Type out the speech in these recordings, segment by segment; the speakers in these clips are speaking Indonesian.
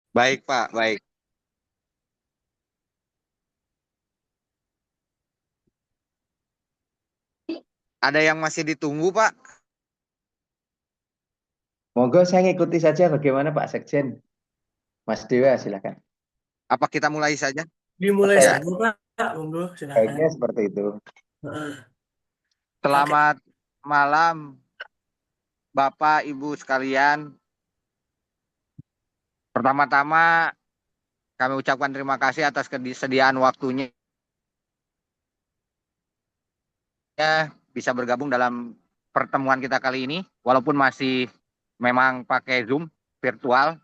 Baik, Pak, baik. Ada yang masih ditunggu, Pak? Monggo saya ngikuti saja bagaimana Pak Sekjen. Mas Dewa silakan. Apa kita mulai saja? Dimulai Ya, saja, Pak. Monggo, silakan. Baiknya seperti itu. Heeh. Oke. selamat malam, Bapak, Ibu sekalian. Pertama-tama, kami ucapkan terima kasih atas kesediaan waktunya bisa bergabung dalam pertemuan kita kali ini, walaupun masih memang pakai Zoom virtual.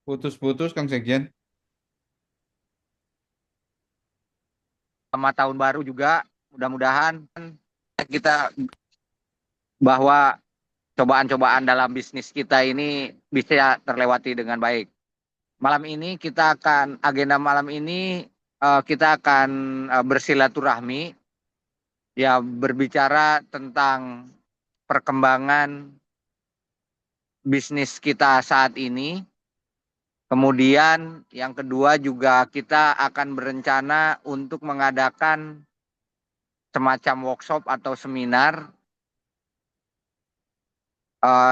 Putus-putus Kang Sekjen. Selamat tahun baru juga. Mudah-mudahan kita bahwa cobaan-cobaan dalam bisnis kita ini bisa terlewati dengan baik. Agenda malam ini kita akan bersilaturahmi, ya berbicara tentang perkembangan bisnis kita saat ini. Kemudian yang kedua juga kita akan berencana untuk mengadakan semacam workshop atau seminar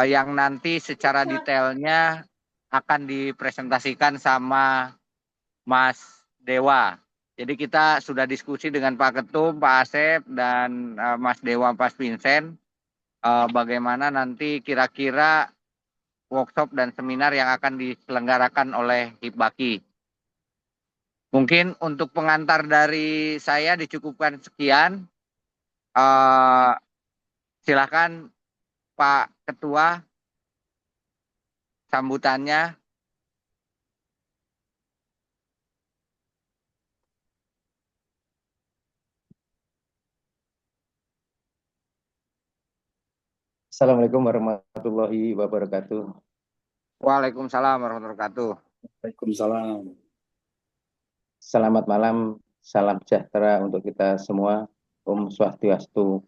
yang nanti secara detailnya akan dipresentasikan sama Mas Dewa. Jadi kita sudah diskusi dengan Pak Ketum, Pak Asep, dan Mas Dewa, Pak Vincent, bagaimana nanti kira-kira workshop dan seminar yang akan diselenggarakan oleh Hipbaki. Mungkin untuk pengantar dari saya dicukupkan sekian. Uh, Silakan Pak Ketua sambutannya. Assalamualaikum warahmatullahi wabarakatuh. Waalaikumsalam warahmatullahi wabarakatuh. Waalaikumsalam. Selamat malam, salam sejahtera untuk kita semua. Om Swastiastu.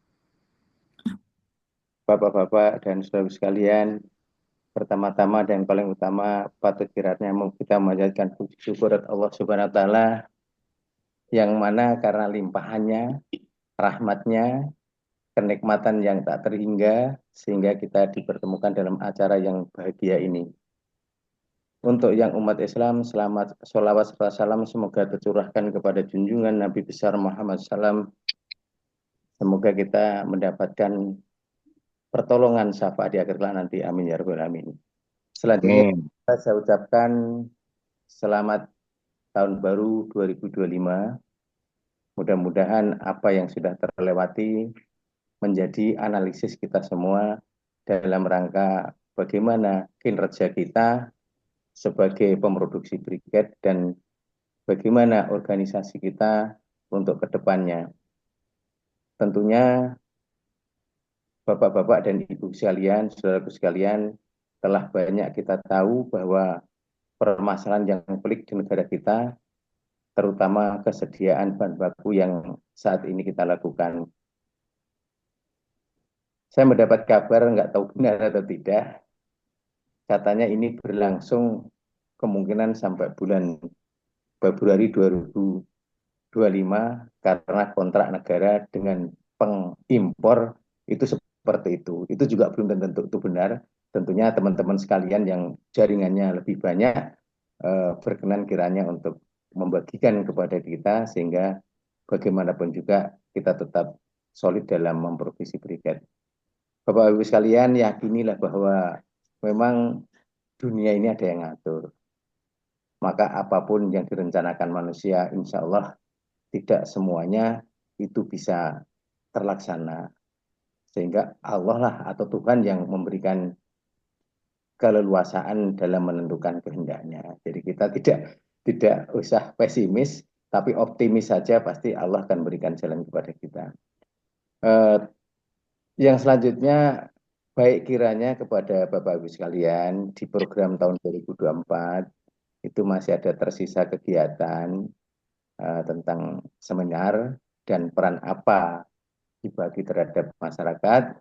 Bapak-bapak dan saudara sekalian, pertama-tama dan paling utama patut kiranya kita memanjatkan puji syukur Allah Subhanahu wa taala yang mana karena limpahannya, rahmatnya, kenikmatan yang tak terhingga sehingga kita dipertemukan dalam acara yang bahagia ini. Untuk yang umat Islam, selamat sholawat serta salam semoga tercurahkan kepada junjungan Nabi besar Muhammad SAW. Semoga kita mendapatkan pertolongan syafaat di akhir kelak nanti. Amin ya rabbal alamin. Selanjutnya Amin. saya ucapkan selamat tahun baru 2025. Mudah-mudahan apa yang sudah terlewati menjadi analisis kita semua dalam rangka bagaimana kinerja kita sebagai pemroduksi briket dan bagaimana organisasi kita untuk kedepannya. Tentunya Bapak-bapak dan Ibu sekalian, saudaraku sekalian, telah banyak kita tahu bahwa permasalahan yang pelik di negara kita, terutama kesediaan bahan baku yang saat ini kita lakukan. Saya mendapat kabar, nggak tahu benar atau tidak, katanya ini berlangsung kemungkinan sampai bulan Februari 2025 karena kontrak negara dengan pengimpor itu seperti itu. Itu juga belum tentu itu benar. Tentunya teman-teman sekalian yang jaringannya lebih banyak berkenan kiranya untuk membagikan kepada kita sehingga bagaimanapun juga kita tetap solid dalam memproduksi briket. Bapak Ibu sekalian, yakinilah bahwa memang dunia ini ada yang ngatur. Maka apapun yang direncanakan manusia, insya Allah tidak semuanya itu bisa terlaksana. Sehingga Allah lah atau Tuhan yang memberikan keleluasaan dalam menentukan kehendaknya. Jadi kita tidak usah pesimis, tapi optimis saja pasti Allah akan berikan jalan kepada kita. Eh, yang selanjutnya baik kiranya kepada Bapak Ibu sekalian di program tahun 2024 itu masih ada tersisa kegiatan tentang seminar dan peran apa dibagi terhadap masyarakat.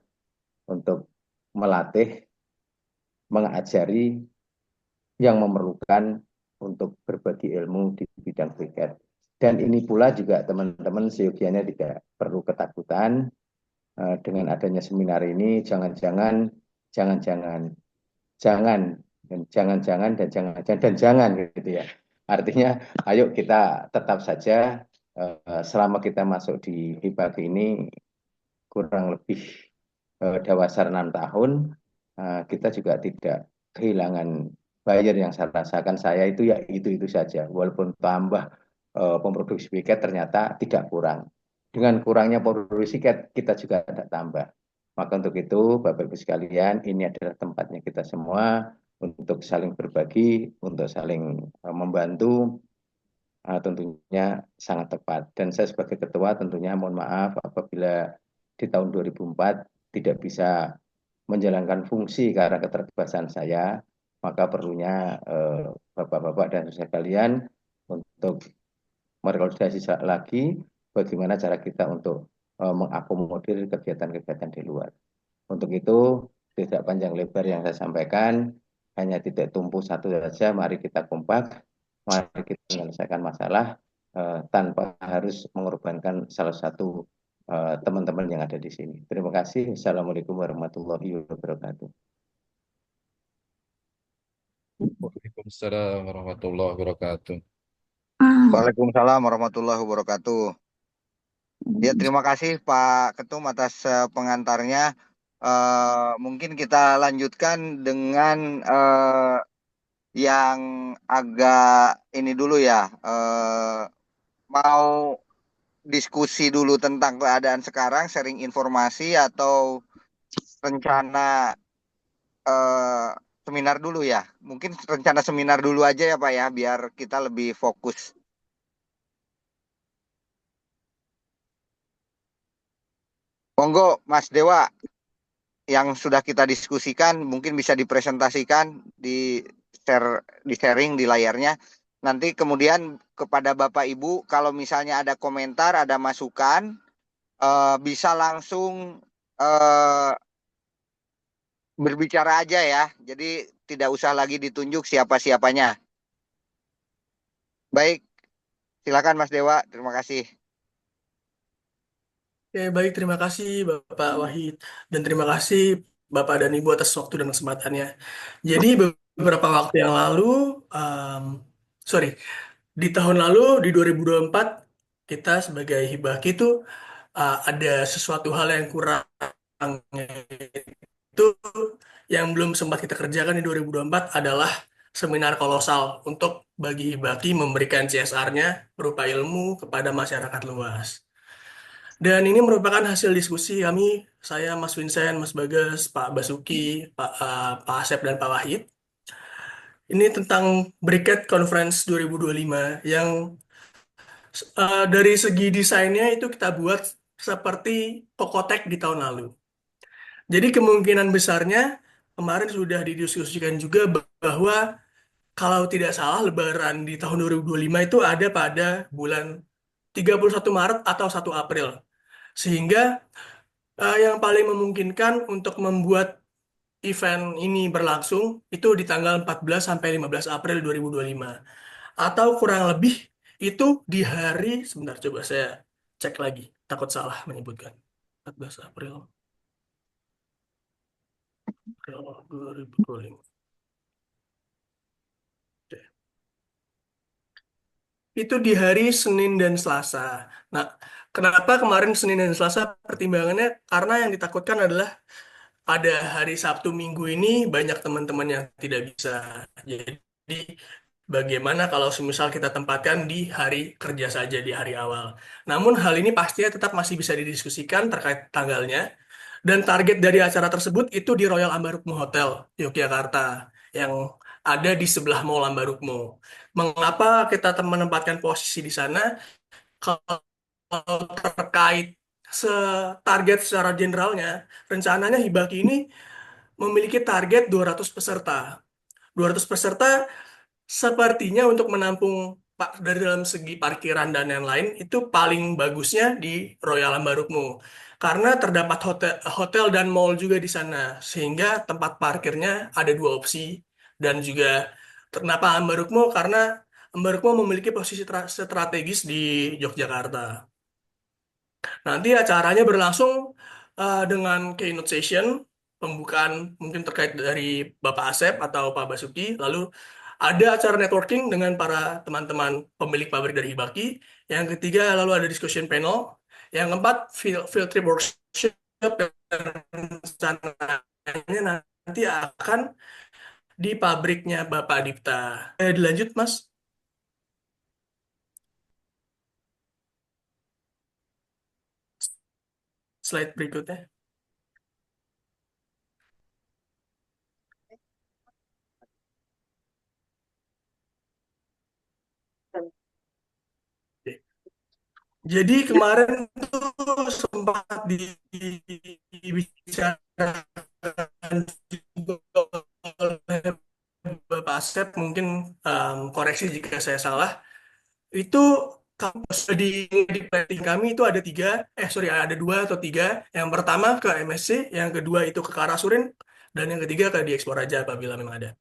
untuk melatih, mengajari yang memerlukan untuk berbagi ilmu di bidang kriket. Dan ini pula juga teman-teman seyogianya tidak perlu ketakutan dengan adanya seminar ini. Jangan-jangan gitu ya. Artinya, ayo kita tetap saja selama kita masuk di HIBAK ini kurang lebih dewasa 6 tahun, kita juga tidak kehilangan buyer yang saya rasakan. Saya itu ya itu saja, walaupun tambah pemproduksi tiket ternyata tidak kurang. Dengan kurangnya produksi kita juga tidak tambah. Maka untuk itu, Bapak Ibu sekalian, ini adalah tempatnya kita semua untuk saling berbagi, untuk saling membantu, tentunya sangat tepat. Dan saya sebagai ketua tentunya mohon maaf apabila di tahun 2004 tidak bisa menjalankan fungsi karena keterbatasan saya, maka perlunya Bapak-Bapak dan saudara sekalian untuk merekomendasi lagi bagaimana cara kita untuk mengakomodir kegiatan-kegiatan di luar. Untuk itu, tidak panjang lebar yang saya sampaikan, hanya titik tumpu satu saja, mari kita kompak, mari kita menyelesaikan masalah tanpa harus mengorbankan salah satu teman-teman yang ada di sini. Terima kasih. Assalamualaikum warahmatullahi wabarakatuh. Waalaikumsalam warahmatullahi wabarakatuh. Waalaikumsalam warahmatullahi wabarakatuh. Ya, terima kasih Pak Ketum atas pengantarnya. Mungkin kita lanjutkan dengan yang agak ini dulu ya. Mau diskusi dulu tentang keadaan sekarang, sharing informasi atau rencana seminar dulu ya. Mungkin rencana seminar dulu aja ya Pak ya, biar kita lebih fokus. Monggo Mas Dewa, yang sudah kita diskusikan mungkin bisa dipresentasikan di sharing di layarnya. Nanti kemudian kepada Bapak Ibu kalau misalnya ada komentar, ada masukan, bisa langsung berbicara aja ya. Jadi tidak usah lagi ditunjuk siapa-siapanya. Baik, silakan Mas Dewa. Terima kasih. Oke, baik, terima kasih Bapak Wahid. Dan terima kasih Bapak dan Ibu atas waktu dan kesempatannya. Jadi beberapa waktu yang lalu, di tahun lalu, di 2024, kita sebagai Hibaki itu ada sesuatu hal yang kurang, itu yang belum sempat kita kerjakan di 2024 adalah seminar kolosal untuk bagi Hibaki memberikan CSR-nya berupa ilmu kepada masyarakat luas. Dan ini merupakan hasil diskusi kami, saya, Mas Vincent, Mas Bagas, Pak Basuki, Pak Asep, dan Pak Wahid. Ini tentang Briket Conference 2025 yang dari segi desainnya itu kita buat seperti Tokotek di tahun lalu. Jadi kemungkinan besarnya kemarin sudah didiskusikan juga bahwa kalau tidak salah Lebaran di tahun 2025 itu ada pada bulan 31 Maret atau 1 April. Sehingga yang paling memungkinkan untuk membuat event ini berlangsung itu di tanggal 14 sampai 15 April 2025. Atau kurang lebih itu di hari, sebentar coba saya cek lagi, takut salah menyebutkan. 14 April 2025. Oke. Itu di hari Senin dan Selasa. Nah, kenapa kemarin Senin dan Selasa? Pertimbangannya karena yang ditakutkan adalah pada hari Sabtu Minggu ini banyak teman-teman yang tidak bisa. Jadi bagaimana kalau semisal kita tempatkan di hari kerja saja di hari awal. Namun hal ini pastinya tetap masih bisa didiskusikan terkait tanggalnya. Dan target dari acara tersebut itu di Royal Ambarukmo Hotel, Yogyakarta, yang ada di sebelah Mall Ambarukmo. Mengapa kita menempatkan posisi di sana? Kalau terkait target secara generalnya, rencananya Hibaki ini memiliki target 200 peserta. 200 peserta sepertinya untuk menampung dari dalam segi parkiran dan yang lain itu paling bagusnya di Royal Ambarukmo karena terdapat hotel dan mall juga di sana sehingga tempat parkirnya ada dua opsi dan juga kenapa Ambarukmo karena Ambarukmo memiliki posisi strategis di Yogyakarta. Nanti acaranya berlangsung dengan keynote session, pembukaan mungkin terkait dari Bapak Asep atau Pak Basuki, lalu ada acara networking dengan para teman-teman pemilik pabrik dari Hibaki. Yang ketiga, lalu ada discussion panel. Yang keempat, field trip workshop dan rencananya nanti akan di pabriknya Bapak Dipta. Dilanjut, Mas, slide berikutnya. Jadi kemarin tuh sempat dibicarakan juga oleh Bapak Asep, mungkin koreksi jika saya salah. Itu kampus di planning kami itu ada tiga, sorry ada dua atau tiga. Yang pertama ke MSC, yang kedua itu ke Karasurin, dan yang ketiga ke Diekspor aja apabila memang ada.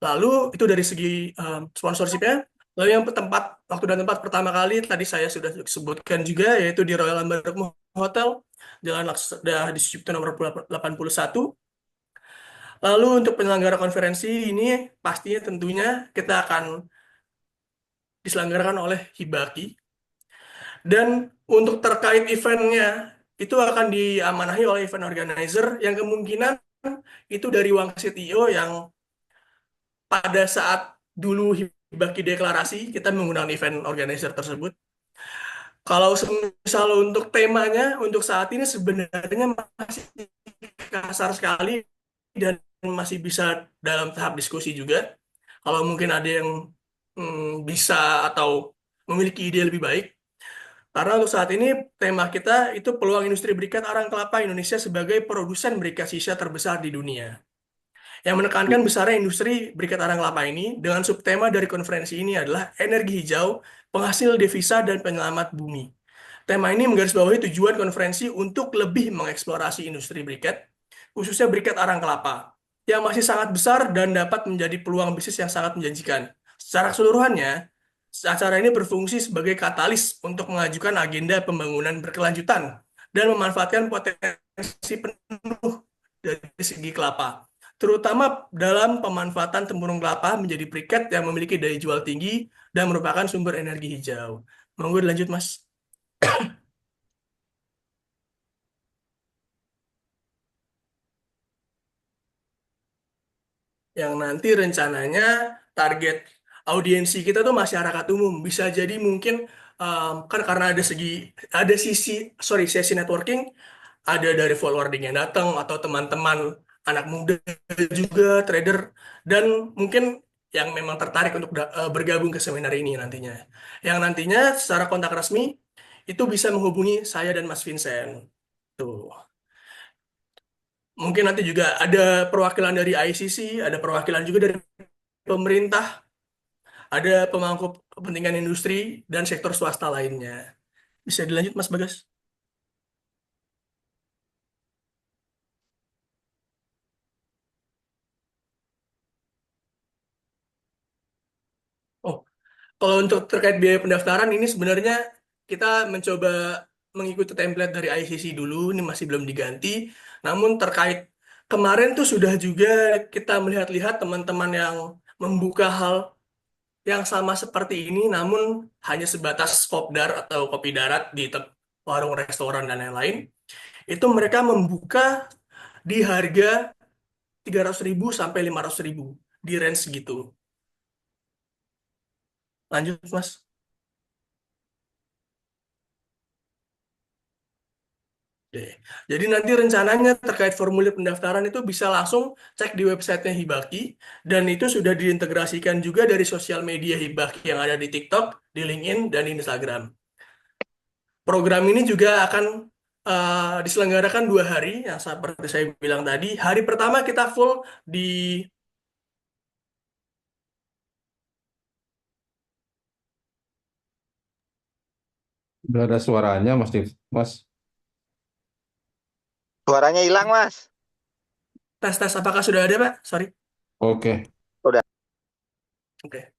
Lalu itu dari segi sponsorshipnya. Lalu yang tempat waktu dan tempat pertama kali tadi saya sudah sebutkan juga yaitu di Royal Ambarukmo Hotel Jalan Laksda di Sucipto nomor 81. Lalu untuk penyelenggara konferensi ini pastinya tentunya kita akan diselenggarakan oleh Hibaki dan untuk terkait eventnya itu akan diamanahi oleh event organizer yang kemungkinan itu dari Wang CTO yang pada saat dulu Hibaki deklarasi kita menggunakan event organizer tersebut. Kalau misal untuk temanya untuk saat ini sebenarnya masih kasar sekali dan masih bisa dalam tahap diskusi juga. Kalau mungkin ada yang bisa atau memiliki ide lebih baik. Karena untuk saat ini tema kita itu peluang industri berikat arang kelapa Indonesia sebagai produsen berikat sisa terbesar di dunia. Yang menekankan besarnya industri berikat arang kelapa ini dengan subtema dari konferensi ini adalah energi hijau, penghasil devisa, dan penyelamat bumi. Tema ini menggarisbawahi tujuan konferensi untuk lebih mengeksplorasi industri berikat, khususnya berikat arang kelapa, yang masih sangat besar dan dapat menjadi peluang bisnis yang sangat menjanjikan. Secara keseluruhannya, acara ini berfungsi sebagai katalis untuk mengajukan agenda pembangunan berkelanjutan dan memanfaatkan potensi penuh dari segi kelapa, terutama dalam pemanfaatan tempurung kelapa menjadi briket yang memiliki daya jual tinggi dan merupakan sumber energi hijau. Monggo dilanjut, Mas. Yang nanti rencananya target audiensi kita tuh masyarakat umum. Bisa jadi mungkin kan karena ada sesi networking, ada dari forwarding yang datang atau teman-teman anak muda juga trader dan mungkin yang memang tertarik untuk bergabung ke seminar ini nantinya. Yang nantinya secara kontak resmi itu bisa menghubungi saya dan Mas Vincent. Tuh. Mungkin nanti juga ada perwakilan dari ICC, ada perwakilan juga dari pemerintah, ada pemangku kepentingan industri dan sektor swasta lainnya. Bisa dilanjut, Mas Bagas? Oh, kalau untuk terkait biaya pendaftaran ini sebenarnya kita mencoba mengikuti template dari ICC dulu, ini masih belum diganti. Namun terkait kemarin tuh sudah juga kita melihat-lihat teman-teman yang membuka hal yang sama seperti ini, namun hanya sebatas kopdar atau kopi darat di warung restoran dan lain-lain. Itu mereka membuka di harga 300.000 sampai 500.000 di range gitu. Lanjut, Mas. Oke. Jadi nanti rencananya terkait formulir pendaftaran itu bisa langsung cek di websitenya Hibaki dan itu sudah diintegrasikan juga dari sosial media Hibaki yang ada di TikTok, di LinkedIn, dan di Instagram. Program ini juga akan diselenggarakan 2 hari, yang seperti saya bilang tadi. Hari pertama kita full di Udah ada suaranya, Mas Div. Mas. Suaranya hilang, Mas. Tes apakah sudah ada, Pak? Sorry. Oke. Udah. Oke.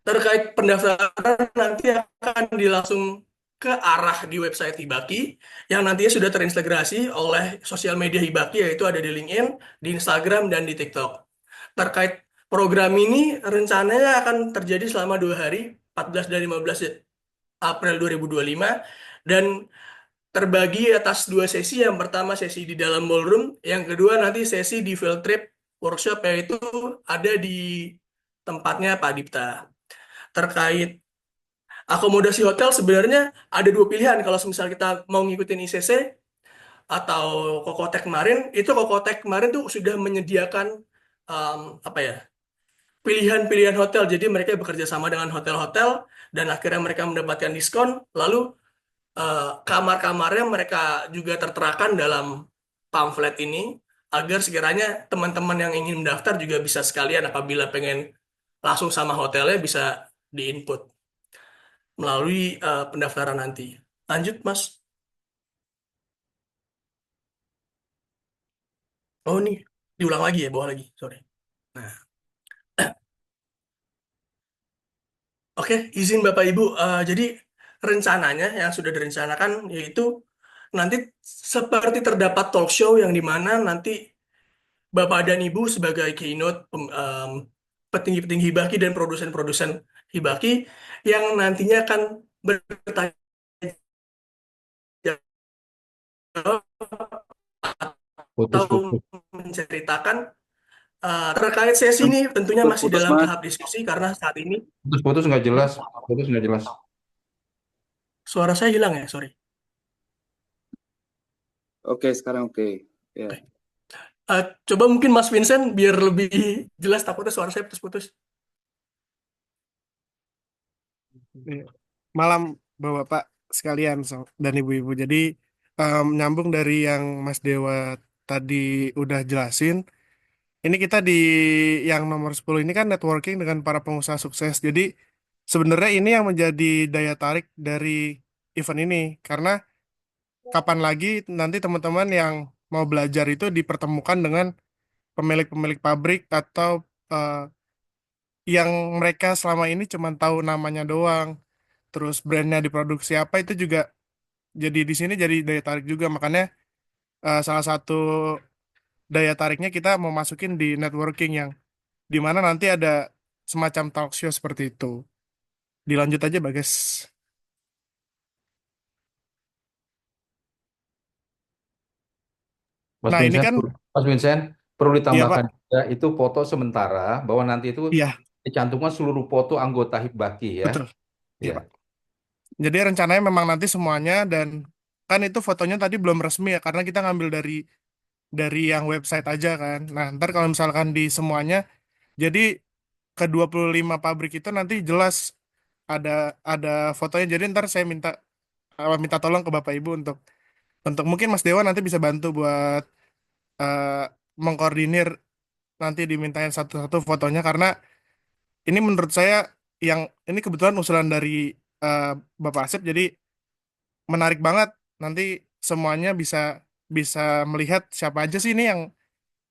Terkait pendaftaran nanti akan dilangsung ke arah di website Hibaki yang nantinya sudah terintegrasi oleh sosial media Hibaki, yaitu ada di LinkedIn, di Instagram, dan di TikTok. Terkait program ini rencananya akan terjadi selama 2 hari, 14 dan 15 April 2025, dan terbagi atas 2 sesi. Yang pertama sesi di dalam ballroom, yang kedua nanti sesi di field trip workshop, yaitu ada di tempatnya Pak Dipta. Terkait akomodasi hotel sebenarnya ada 2 pilihan. Kalau misal kita mau ngikutin ICC atau Kokotek kemarin, itu Kokotek kemarin tuh sudah menyediakan apa ya, pilihan-pilihan hotel. Jadi mereka bekerja sama dengan hotel-hotel dan akhirnya mereka mendapatkan diskon. Lalu kamar-kamarnya mereka juga terterakan dalam pamflet ini agar sekiranya teman-teman yang ingin mendaftar juga bisa sekalian apabila pengen langsung sama hotelnya bisa diinput melalui pendaftaran nanti. Lanjut, Mas. Oh, nih. Diulang lagi ya, bawah lagi. Sorry. Nah, oke. Izin Bapak Ibu. Jadi, rencananya yang sudah direncanakan yaitu nanti seperti terdapat talk show yang dimana nanti Bapak dan Ibu sebagai keynote petinggi-petinggi Hibaki dan produsen-produsen Hibaki yang nantinya akan bertanya jawab atau Putus-putus. menceritakan terkait sesi ini. Tentunya masih Putus, dalam Mas. tahap diskusi karena saat ini Putus-putus nggak jelas. Putus nggak jelas. suara saya hilang ya, sorry. Oke, sekarang oke. Ya. Oke. Coba mungkin Mas Vincent biar lebih jelas, takutnya suara saya putus-putus. Malam Bapak-Bapak sekalian dan Ibu-Ibu. Jadi nyambung dari yang Mas Dewa tadi udah jelasin. Ini kita di yang nomor 10 ini kan networking dengan para pengusaha sukses. Jadi sebenarnya ini yang menjadi daya tarik dari event ini. Karena kapan lagi nanti teman-teman yang mau belajar itu dipertemukan dengan pemilik-pemilik pabrik atau eh, yang mereka selama ini cuma tahu namanya doang. Terus brandnya diproduksi apa itu juga jadi di sini jadi daya tarik juga. Makanya salah satu daya tariknya kita mau masukin di networking yang di mana nanti ada semacam talk show seperti itu. Dilanjut aja Bagas. Mas Nah ini Vincent, kan Mas Vincent perlu iya Pak, ditambahkan juga itu foto sementara bahwa nanti itu iya dicantumkan seluruh foto anggota Hibaki ya. betul, iya Ya. Pak. Jadi rencananya memang nanti semuanya dan kan itu fotonya tadi belum resmi ya karena kita ngambil dari yang website aja kan. Nah ntar kalau misalkan di semuanya, jadi ke 25 pabrik itu nanti jelas ada ada fotonya. Jadi ntar saya minta tolong ke Bapak Ibu untuk mungkin Mas Dewa nanti bisa bantu buat eh, mengkoordinir nanti dimintain satu-satu fotonya karena ini menurut saya yang ini kebetulan usulan dari eh, Bapak Asep jadi menarik banget nanti semuanya bisa bisa melihat siapa aja sih ini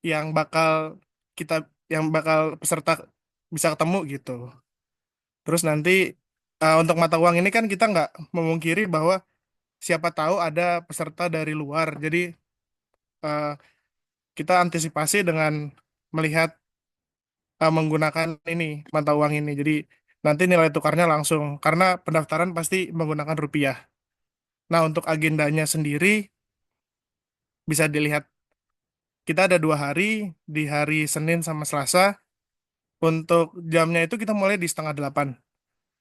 yang bakal kita yang bakal peserta bisa ketemu gitu. Terus nanti untuk mata uang ini kan kita nggak memungkiri bahwa siapa tahu ada peserta dari luar. Jadi eh, kita antisipasi dengan melihat menggunakan ini mata uang ini. Jadi nanti nilai tukarnya langsung karena pendaftaran pasti menggunakan rupiah. Nah untuk agendanya sendiri bisa dilihat kita ada 2 hari di hari Senin sama Selasa. Untuk jamnya itu kita mulai di 7:30.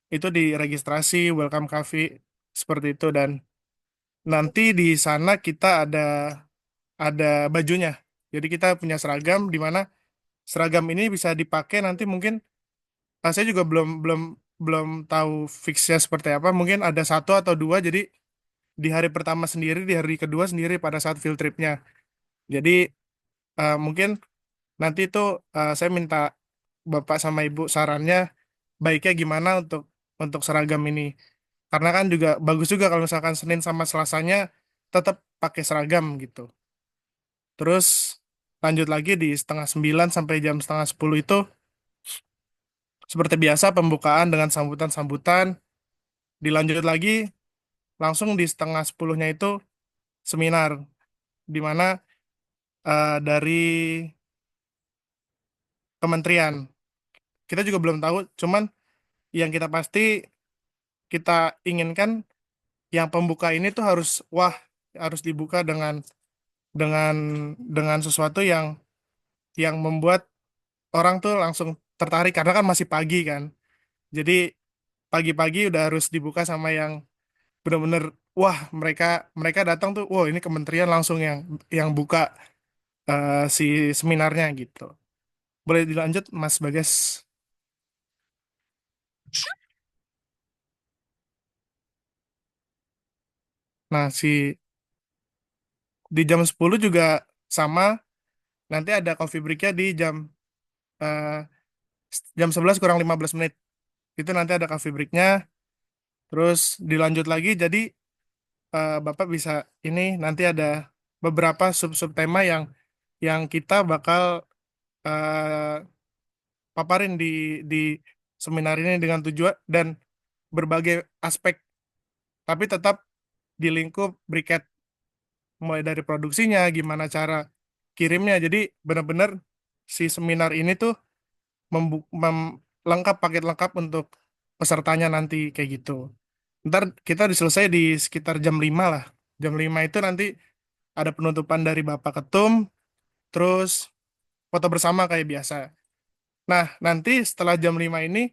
Itu di registrasi welcome cafe seperti itu dan nanti di sana kita ada bajunya. Jadi kita punya seragam di mana seragam ini bisa dipakai nanti mungkin saya juga belum belum belum tahu fixnya seperti apa. Mungkin ada satu atau dua. Jadi di hari pertama sendiri, di hari kedua sendiri pada saat field tripnya. Jadi mungkin nanti itu saya minta Bapak sama Ibu sarannya baiknya gimana untuk seragam ini. Karena kan juga bagus juga kalau misalkan Senin sama Selasanya tetap pakai seragam gitu. Terus lanjut lagi di setengah 9 sampai jam setengah 10 itu seperti biasa pembukaan dengan sambutan-sambutan. Dilanjut lagi langsung di setengah 10-nya itu seminar di mana dari kementerian. Kita juga belum tahu, cuman yang kita pasti kita inginkan yang pembuka ini tuh harus wah, harus dibuka dengan dengan sesuatu yang membuat orang tuh langsung tertarik karena kan masih pagi kan. Jadi pagi-pagi udah harus dibuka sama yang bener-bener wah, mereka mereka datang tuh, wow, ini kementerian langsung yang buka si seminarnya gitu. Boleh dilanjut Mas Bagas. Nah, di jam 10 juga sama, nanti ada coffee break-nya di eh, jam 11 kurang 15 menit. Itu nanti ada coffee break-nya, terus dilanjut lagi, jadi Bapak bisa ini nanti ada beberapa sub-sub tema yang kita bakal eh, paparin di seminar ini dengan tujuan dan berbagai aspek, tapi tetap di lingkup briket, mulai dari produksinya, gimana cara kirimnya. Jadi benar-benar si seminar ini tuh lengkap, paket lengkap untuk pesertanya nanti kayak gitu. Ntar kita diselesai di sekitar jam 5 lah. Jam 5 itu nanti ada penutupan dari Bapak Ketum, terus foto bersama kayak biasa. Nah, nanti setelah jam 5 ini,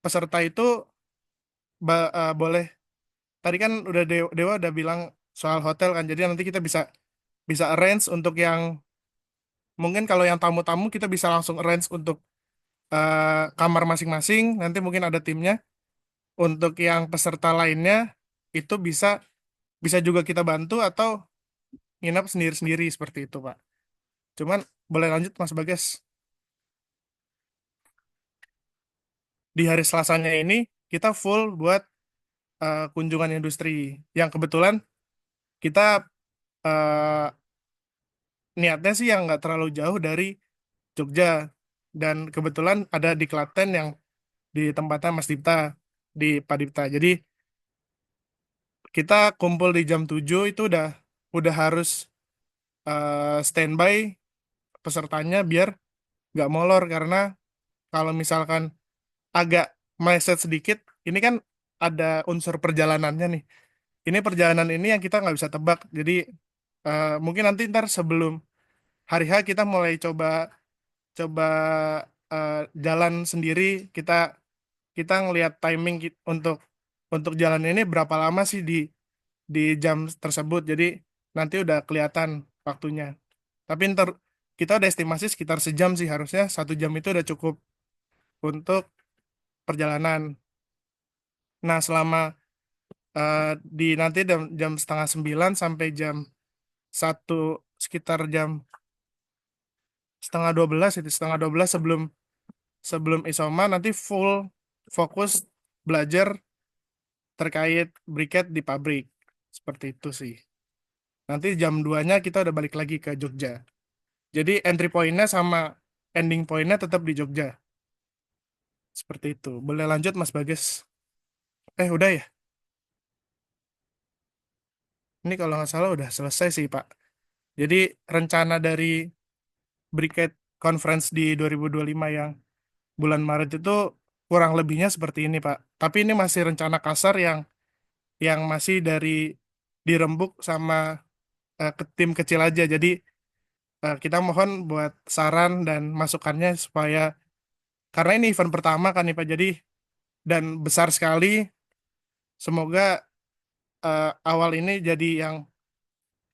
peserta itu boleh, tadi kan udah Dewa udah bilang soal hotel kan, jadi nanti kita bisa bisa arrange untuk yang, mungkin kalau yang tamu-tamu kita bisa langsung arrange untuk kamar masing-masing, nanti mungkin ada timnya. Untuk yang peserta lainnya, itu bisa bisa juga kita bantu atau nginap sendiri-sendiri seperti itu, Pak. Cuman boleh lanjut Mas Bagas. Di hari Selasanya ini kita full buat kunjungan industri. Yang kebetulan kita eh, niatnya sih yang nggak terlalu jauh dari Jogja. Dan kebetulan ada di Klaten yang di tempatnya Mas Dipta, di Padipta. Jadi kita kumpul di jam 7 itu udah harus standby pesertanya biar nggak molor, karena kalau misalkan agak meleset sedikit, ini kan ada unsur perjalanannya nih. Ini perjalanan ini yang kita nggak bisa tebak. Jadi mungkin nanti ntar sebelum hari H kita mulai coba coba eh, jalan sendiri. Kita kita ngelihat timing untuk jalan ini berapa lama sih di jam tersebut. Jadi nanti udah kelihatan waktunya. Tapi ntar kita udah estimasi sekitar sejam sih, harusnya 1 jam itu udah cukup untuk perjalanan. Nah, selama eh, di nanti jam setengah 9 sampai jam 1, sekitar jam setengah 12, itu setengah 12 sebelum sebelum isoma, nanti full fokus belajar terkait briket di pabrik. Seperti itu sih. Nanti jam 2-nya kita udah balik lagi ke Jogja. Jadi entry point-nya sama ending point-nya tetap di Jogja. Seperti itu. Boleh lanjut Mas Bagas? Udah ya? Ini kalau nggak salah udah selesai sih, Pak. Jadi rencana dari Briket Conference di 2025 yang bulan Maret itu kurang lebihnya seperti ini, Pak. Tapi ini masih rencana kasar yang masih dirembuk sama ke tim kecil aja. Jadi kita mohon buat saran dan masukannya supaya, karena ini event pertama kan nih Pak, jadi dan besar sekali. Semoga awal ini jadi yang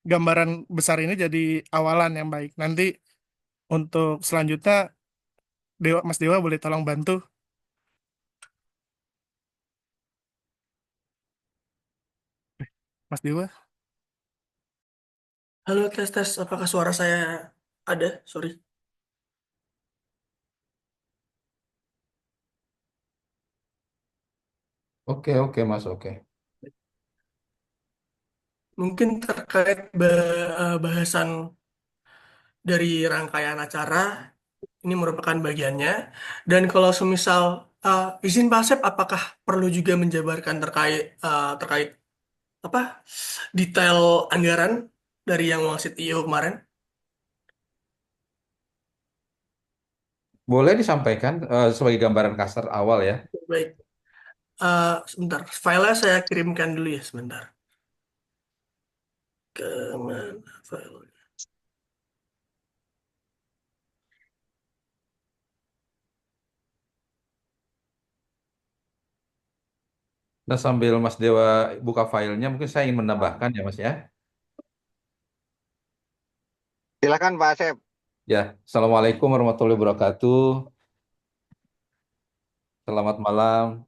gambaran besar ini jadi awalan yang baik. Nanti untuk selanjutnya Mas Dewa boleh tolong bantu. Mas Dewa. Halo, tes tes. Apakah suara saya ada? Sorry. Oke, oke, Mas, oke. Mungkin terkait bahasan dari rangkaian acara, ini merupakan bagiannya. Dan kalau semisal izin Pak Asep, apakah perlu juga menjabarkan terkait apa detail anggaran dari yang wasit IO kemarin? Boleh disampaikan sebagai gambaran kasar awal ya. Baik, sebentar. Filenya saya kirimkan dulu ya, sebentar. Kemana file? Nah, sambil Mas Dewa buka filenya, mungkin saya ingin menambahkan ya, Mas ya. Silakan Pak Asep. Ya, Assalamualaikum warahmatullahi wabarakatuh. Selamat malam.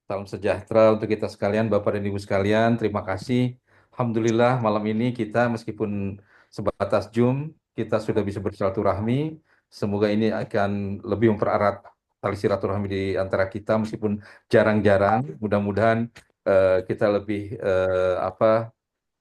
Salam sejahtera untuk kita sekalian, Bapak dan Ibu sekalian. Terima kasih. Alhamdulillah malam ini kita meskipun sebatas Zoom, kita sudah bisa bersilaturahmi. Semoga ini akan lebih mempererat tali silaturahmi di antara kita meskipun jarang-jarang. Mudah-mudahan kita lebih apa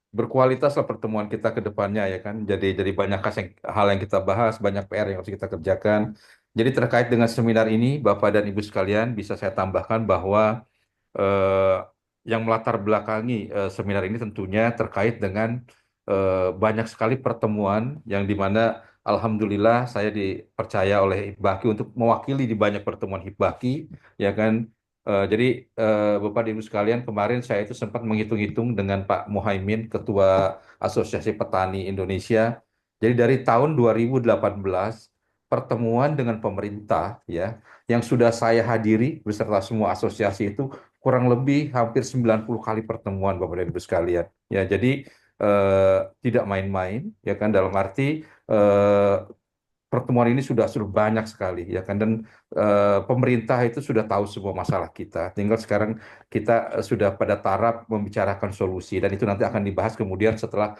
berkualitas lah pertemuan kita ke depannya ya kan. Jadi banyak hal yang kita bahas, banyak PR yang harus kita kerjakan. Jadi terkait dengan seminar ini, Bapak dan Ibu sekalian, bisa saya tambahkan bahwa eh, yang melatar belakangi seminar ini tentunya terkait dengan banyak sekali pertemuan yang dimana Alhamdulillah saya dipercaya oleh Hibaki untuk mewakili di banyak pertemuan Hibaki, ya kan. Jadi Bapak dan Ibu sekalian, kemarin saya itu sempat menghitung-hitung dengan Pak Muhaimin, Ketua Asosiasi Petani Indonesia. Jadi dari tahun 2018 pertemuan dengan pemerintah ya yang sudah saya hadiri beserta semua asosiasi itu kurang lebih hampir 90 kali pertemuan Bapak dan Ibu sekalian. Ya, jadi tidak main-main ya kan dalam arti eh, pertemuan ini sudah banyak sekali ya kan dan pemerintah itu sudah tahu semua masalah kita. Tinggal sekarang kita sudah pada taraf membicarakan solusi dan itu nanti akan dibahas kemudian setelah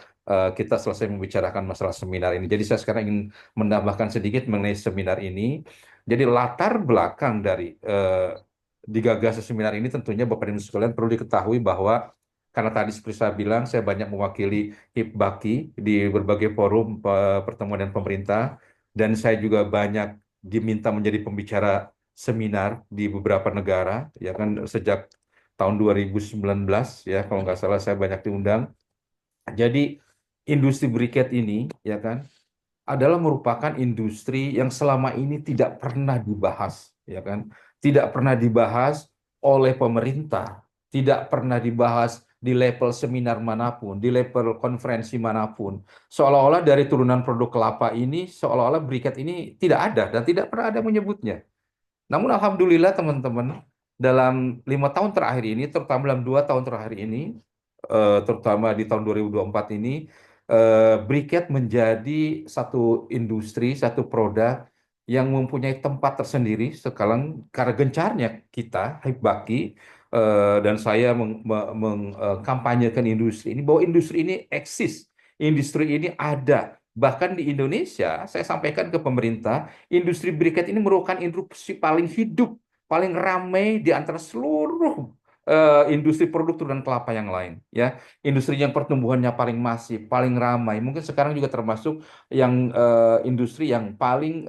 kita selesai membicarakan masalah seminar ini. Jadi saya sekarang ingin menambahkan sedikit mengenai seminar ini. Jadi latar belakang dari digagas seminar ini tentunya Bapak dan Ibu sekalian perlu diketahui bahwa karena tadi seperti saya bilang saya banyak mewakili Hipbaki di berbagai forum pertemuan dan pemerintah dan saya juga banyak diminta menjadi pembicara seminar di beberapa negara ya kan sejak tahun 2019 ya kalau nggak salah saya banyak diundang. Jadi industri briket ini ya kan adalah merupakan industri yang selama ini tidak pernah dibahas, ya kan? Tidak pernah dibahas oleh pemerintah, tidak pernah dibahas di level seminar manapun, di level konferensi manapun. Seolah-olah dari turunan produk kelapa ini, seolah-olah briket ini tidak ada dan tidak pernah ada menyebutnya. Namun alhamdulillah teman-teman, dalam 5 tahun terakhir ini, terutama dalam 2 tahun terakhir ini, terutama di tahun 2024 ini, briket menjadi satu industri, satu produk yang mempunyai tempat tersendiri sekarang karena gencarnya kita, Hibaki, dan saya mengkampanyekan industri ini, bahwa industri ini eksis, industri ini ada. Bahkan di Indonesia, saya sampaikan ke pemerintah, industri briket ini merupakan industri paling hidup, paling ramai di antara seluruh industri produk turunan kelapa yang lain. Ya, industri yang pertumbuhannya paling masif, paling ramai. Mungkin sekarang juga termasuk yang industri yang paling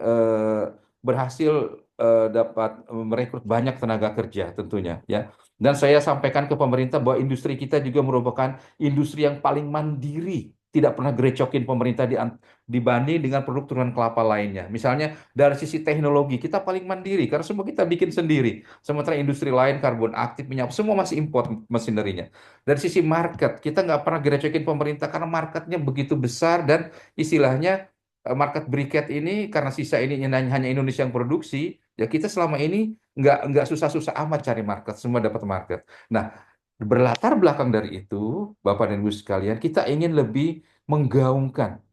berhasil dapat merekrut banyak tenaga kerja tentunya. Ya, dan saya sampaikan ke pemerintah bahwa industri kita juga merupakan industri yang paling mandiri. Tidak pernah gerecokin pemerintah dibanding dengan produk turunan kelapa lainnya. Misalnya dari sisi teknologi kita paling mandiri karena semua kita bikin sendiri. Sementara industri lain karbon aktif minyak semua masih import mesinerinya. Dari sisi market kita nggak pernah gerecokin pemerintah karena marketnya begitu besar dan istilahnya market briket ini karena sisa ini hanya Indonesia yang produksi ya kita selama ini nggak susah-susah amat cari market semua dapat market. Nah berlatar belakang dari itu Bapak dan Ibu sekalian kita ingin lebih menggaungkan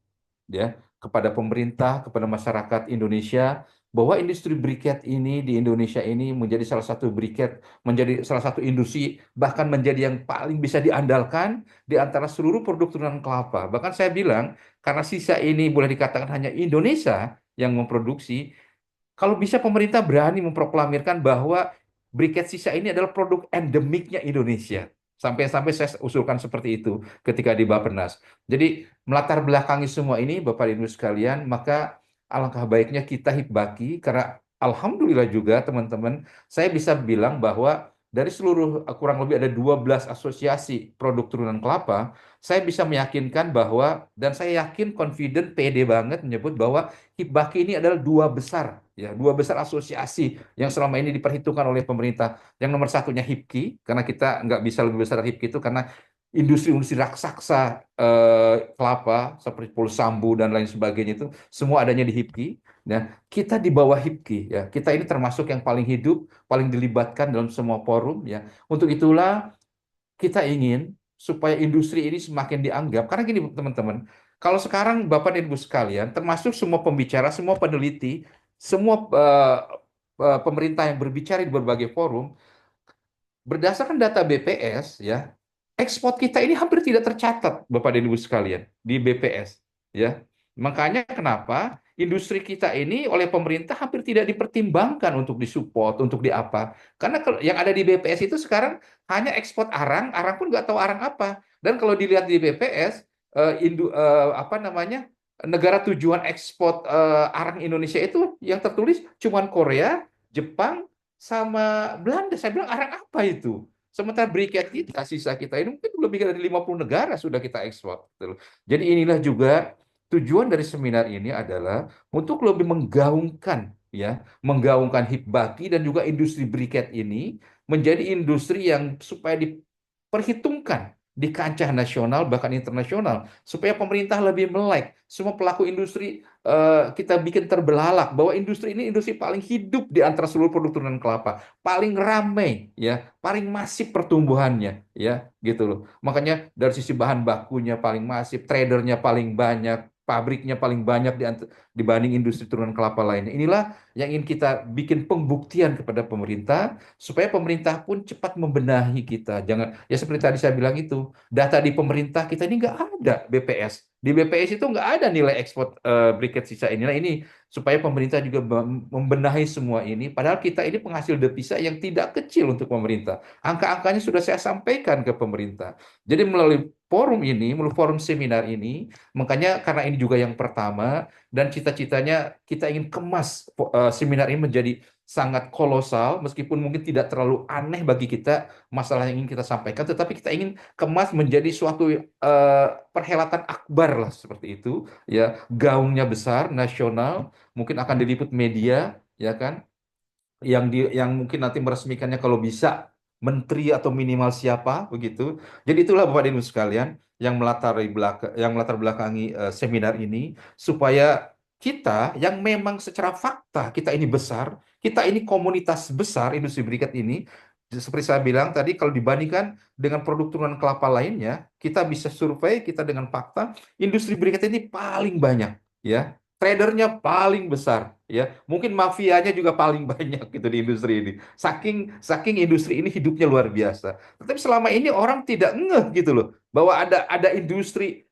ya kepada pemerintah, kepada masyarakat Indonesia bahwa industri briket ini di Indonesia ini menjadi salah satu briket, menjadi salah satu industri bahkan menjadi yang paling bisa diandalkan di antara seluruh produk turunan kelapa. Bahkan saya bilang karena sisa ini boleh dikatakan hanya Indonesia yang memproduksi, kalau bisa pemerintah berani memproklamirkan bahwa briket sisa ini adalah produk endemiknya Indonesia. Sampai-sampai saya usulkan seperti itu ketika di Bappenas. Jadi melatar belakangi semua ini, Bapak Ibu sekalian, maka alangkah baiknya kita hibaki karena alhamdulillah juga teman-teman, saya bisa bilang bahwa dari seluruh kurang lebih ada 12 asosiasi produk turunan kelapa, saya bisa meyakinkan bahwa dan saya yakin confident pede banget menyebut bahwa hibaki ini adalah dua besar asosiasi yang selama ini diperhitungkan oleh pemerintah. Yang nomor satunya HIPKI, karena kita nggak bisa lebih besar dari HIPKI itu karena industri-industri raksasa kelapa seperti Pulsambu dan lain sebagainya itu semua adanya di HIPKI. Nah, kita di bawah HIPKI ya. Kita ini termasuk yang paling hidup, paling dilibatkan dalam semua forum ya. Untuk itulah kita ingin supaya industri ini semakin dianggap. Karena gini teman-teman, kalau sekarang Bapak dan Ibu sekalian, termasuk semua pembicara, semua peneliti, semua pemerintah yang berbicara di berbagai forum, berdasarkan data BPS ya, ekspor kita ini hampir tidak tercatat Bapak dan Ibu sekalian di BPS ya. Makanya kenapa industri kita ini oleh pemerintah hampir tidak dipertimbangkan untuk disupport, untuk diapa. Karena yang ada di BPS itu sekarang hanya ekspor arang, arang pun nggak tahu arang apa. Dan kalau dilihat di BPS, apa namanya, negara tujuan ekspor arang Indonesia itu yang tertulis cuma Korea, Jepang, sama Belanda. Saya bilang arang apa itu? Sementara briket kita, sisa kita ini mungkin lebih dari 50 negara sudah kita ekspor. Jadi inilah juga tujuan dari seminar ini adalah untuk lebih menggaungkan ya, menggaungkan hibaki dan juga industri briket ini menjadi industri yang supaya diperhitungkan di kancah nasional bahkan internasional supaya pemerintah lebih melek semua pelaku industri kita bikin terbelalak bahwa industri ini industri paling hidup di antara seluruh produk turunan kelapa, paling ramai ya, paling masif pertumbuhannya ya, gitu loh. Makanya dari sisi bahan bakunya paling masif, tradernya paling banyak, pabriknya paling banyak dibanding industri turunan kelapa lainnya. Inilah yang ingin kita bikin pembuktian kepada pemerintah supaya pemerintah pun cepat membenahi kita. Jangan ya seperti tadi saya bilang itu, data di pemerintah kita ini nggak ada BPS. Di BPS itu nggak ada nilai ekspor briket sisa ini. Nah ini supaya pemerintah juga membenahi semua ini. Padahal kita ini penghasil devisa yang tidak kecil untuk pemerintah. Angka-angkanya sudah saya sampaikan ke pemerintah. Jadi melalui forum ini, melalui forum seminar ini, makanya karena ini juga yang pertama dan cita-citanya kita ingin kemas seminar ini menjadi sangat kolosal, meskipun mungkin tidak terlalu aneh bagi kita masalah yang ingin kita sampaikan, tetapi kita ingin kemas menjadi suatu perhelatan akbar lah seperti itu, ya gaungnya besar, nasional, mungkin akan diliput media, ya kan, yang mungkin nanti meresmikannya kalau bisa menteri atau minimal siapa begitu. Jadi itulah Bapak dan Ibu sekalian yang melatar belakangi seminar ini supaya kita yang memang secara fakta kita ini besar, kita ini komunitas besar industri berikat ini. Seperti saya bilang tadi, kalau dibandingkan dengan produk turunan kelapa lainnya, kita bisa survei kita dengan fakta, industri berikat ini paling banyak, ya. Tradernya paling besar, ya. Mungkin mafianya juga paling banyak gitu di industri ini. Saking industri ini hidupnya luar biasa. Tetapi selama ini orang tidak ngeh gitu loh bahwa ada industri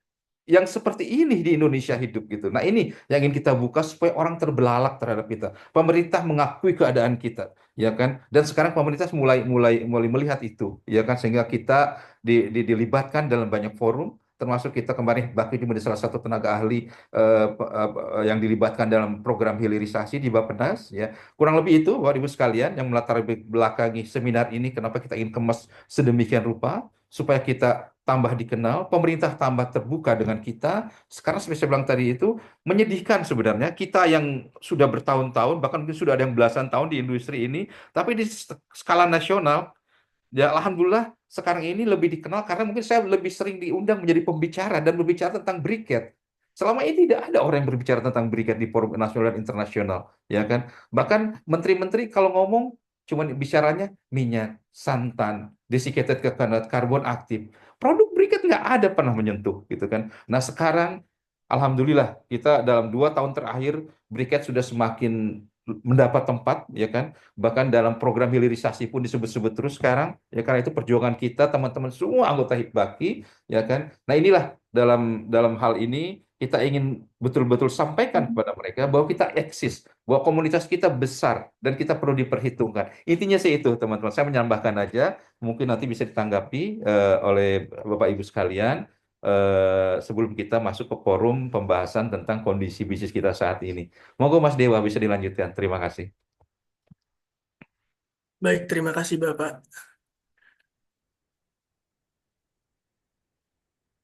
yang seperti ini di Indonesia hidup gitu. Nah, ini yang ingin kita buka supaya orang terbelalak terhadap kita. Pemerintah mengakui keadaan kita, ya kan? Dan sekarang pemerintah mulai melihat itu, ya kan? Sehingga kita dilibatkan dalam banyak forum, termasuk kita kemarin Bakti menjadi salah satu tenaga ahli yang dilibatkan dalam program hilirisasi di Bappenas, ya. Kurang lebih itu, Bapak Ibu sekalian, yang melatar belakangi seminar ini, kenapa kita ingin kemas sedemikian rupa supaya kita tambah dikenal, pemerintah tambah terbuka dengan kita. Sekarang seperti saya bilang tadi itu, menyedihkan sebenarnya kita yang sudah bertahun-tahun, bahkan mungkin sudah ada yang belasan tahun di industri ini, tapi di skala nasional, ya alhamdulillah sekarang ini lebih dikenal karena mungkin saya lebih sering diundang menjadi pembicara dan berbicara tentang briket. Selama ini tidak ada orang yang berbicara tentang briket di forum nasional dan internasional, ya kan? Bahkan menteri-menteri kalau ngomong cuman bicaranya minyak, santan, desiccated coconut, karbon aktif. Produk briket nggak ada pernah menyentuh, gitu kan? Nah sekarang, alhamdulillah kita dalam 2 tahun terakhir briket sudah semakin mendapat tempat, ya kan? Bahkan dalam program hilirisasi pun disebut-sebut terus sekarang, ya karena itu perjuangan kita teman-teman semua anggota Hibaki, ya kan? Nah inilah dalam hal ini kita ingin betul-betul sampaikan kepada mereka bahwa kita eksis, bahwa komunitas kita besar dan kita perlu diperhitungkan. Intinya sih itu, teman-teman. Saya menambahkan aja, mungkin nanti bisa ditanggapi oleh Bapak Ibu sekalian sebelum kita masuk ke forum pembahasan tentang kondisi bisnis kita saat ini. Monggo Mas Dewa bisa dilanjutkan. Terima kasih. Baik, terima kasih Bapak.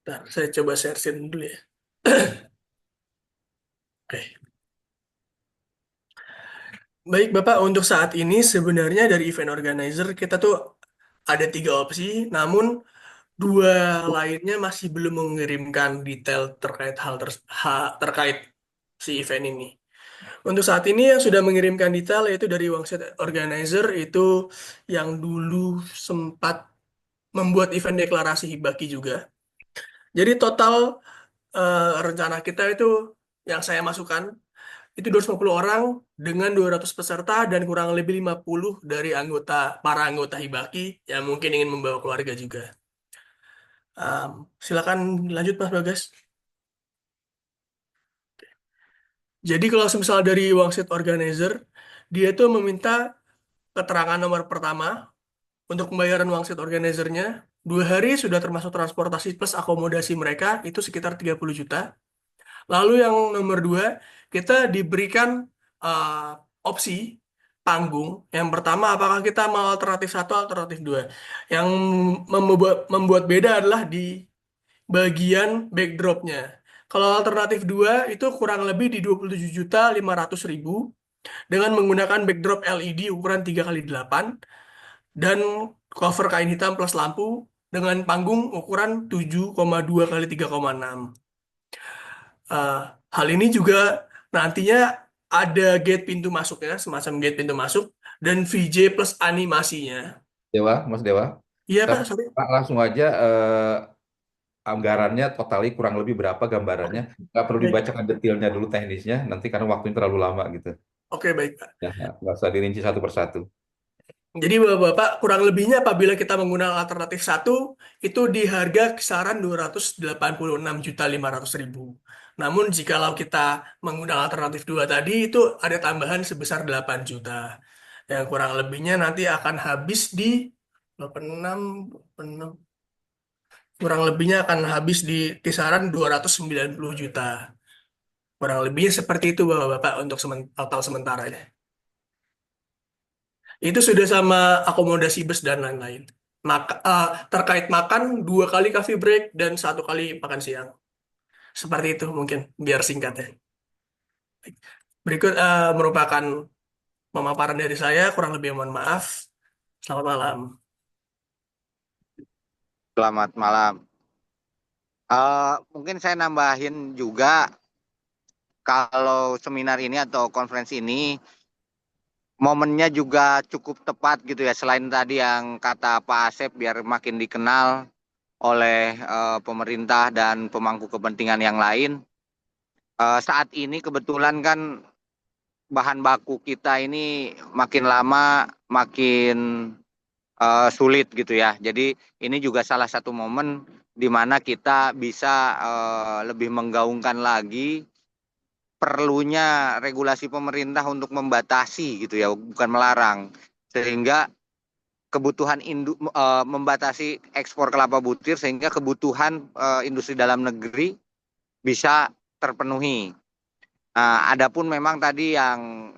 Bentar, saya coba share screen dulu ya. Oke. Baik Bapak, untuk saat ini sebenarnya dari event organizer kita tuh ada 3 opsi, namun 2 lainnya masih belum mengirimkan detail terkait terkait si event ini. Untuk saat ini yang sudah mengirimkan detail yaitu dari Wangsit Organizer itu yang dulu sempat membuat event deklarasi Hibaki juga. Jadi total rencana kita itu yang saya masukkan itu 250 orang dengan 200 peserta dan kurang lebih 50 dari para anggota Hibaki yang mungkin ingin membawa keluarga juga. Silakan lanjut Mas Bagas. Jadi kalau misal dari Wangsit Organizer, dia itu meminta keterangan nomor pertama untuk pembayaran wangsit organizernya. 2 hari sudah termasuk transportasi plus akomodasi mereka, itu sekitar 30 juta. Lalu yang nomor 2, kita diberikan opsi panggung. Yang pertama, apakah kita mau alternatif 1, alternatif 2. Yang membuat beda adalah di bagian backdropnya. Kalau alternatif 2 itu kurang lebih di 27.500.000 dengan menggunakan backdrop LED ukuran 3x8 dan cover kain hitam plus lampu dengan panggung ukuran 7,2x3,6. Eh, hal ini juga nantinya ada gate pintu masuknya, semacam gate pintu masuk, dan VJ plus animasinya. Dewa, Mas Dewa. Iya Pak, Tapi sorry. Pak, langsung aja anggarannya totali kurang lebih berapa gambarannya. Nggak perlu Baik. dibacakan detailnya dulu teknisnya, nanti karena waktunya terlalu lama gitu. Oke, baik Pak. Ya, nggak usah dirinci satu persatu. Jadi Bapak-Bapak, kurang lebihnya apabila kita menggunakan alternatif 1, itu di harga kisaran 286.500.000. Namun jikalau kita menggunakan alternatif 2 tadi, itu ada tambahan sebesar 8 juta. Yang kurang lebihnya nanti akan habis di 86, 86, kurang lebihnya akan habis di kisaran 290 juta. Kurang lebihnya seperti itu Bapak-Bapak untuk total sementaranya. Itu sudah sama akomodasi bus dan lain-lain. Terkait makan 2 kali coffee break dan 1 kali makan siang. Seperti itu mungkin biar singkat ya. Berikut merupakan pemaparan dari saya. Kurang lebih mohon maaf. Selamat malam. Selamat malam. Mungkin saya nambahin juga kalau seminar ini atau konferensi ini momennya juga cukup tepat gitu ya. Selain tadi yang kata Pak Asep biar makin dikenal oleh pemerintah dan pemangku kepentingan yang lain. Saat ini kebetulan kan bahan baku kita ini makin lama makin sulit gitu ya. Jadi ini juga salah satu momen di mana kita bisa lebih menggaungkan lagi perlunya regulasi pemerintah untuk membatasi gitu ya, bukan melarang. Sehingga kebutuhan membatasi ekspor kelapa butir sehingga kebutuhan industri dalam negeri bisa terpenuhi. Adapun memang tadi yang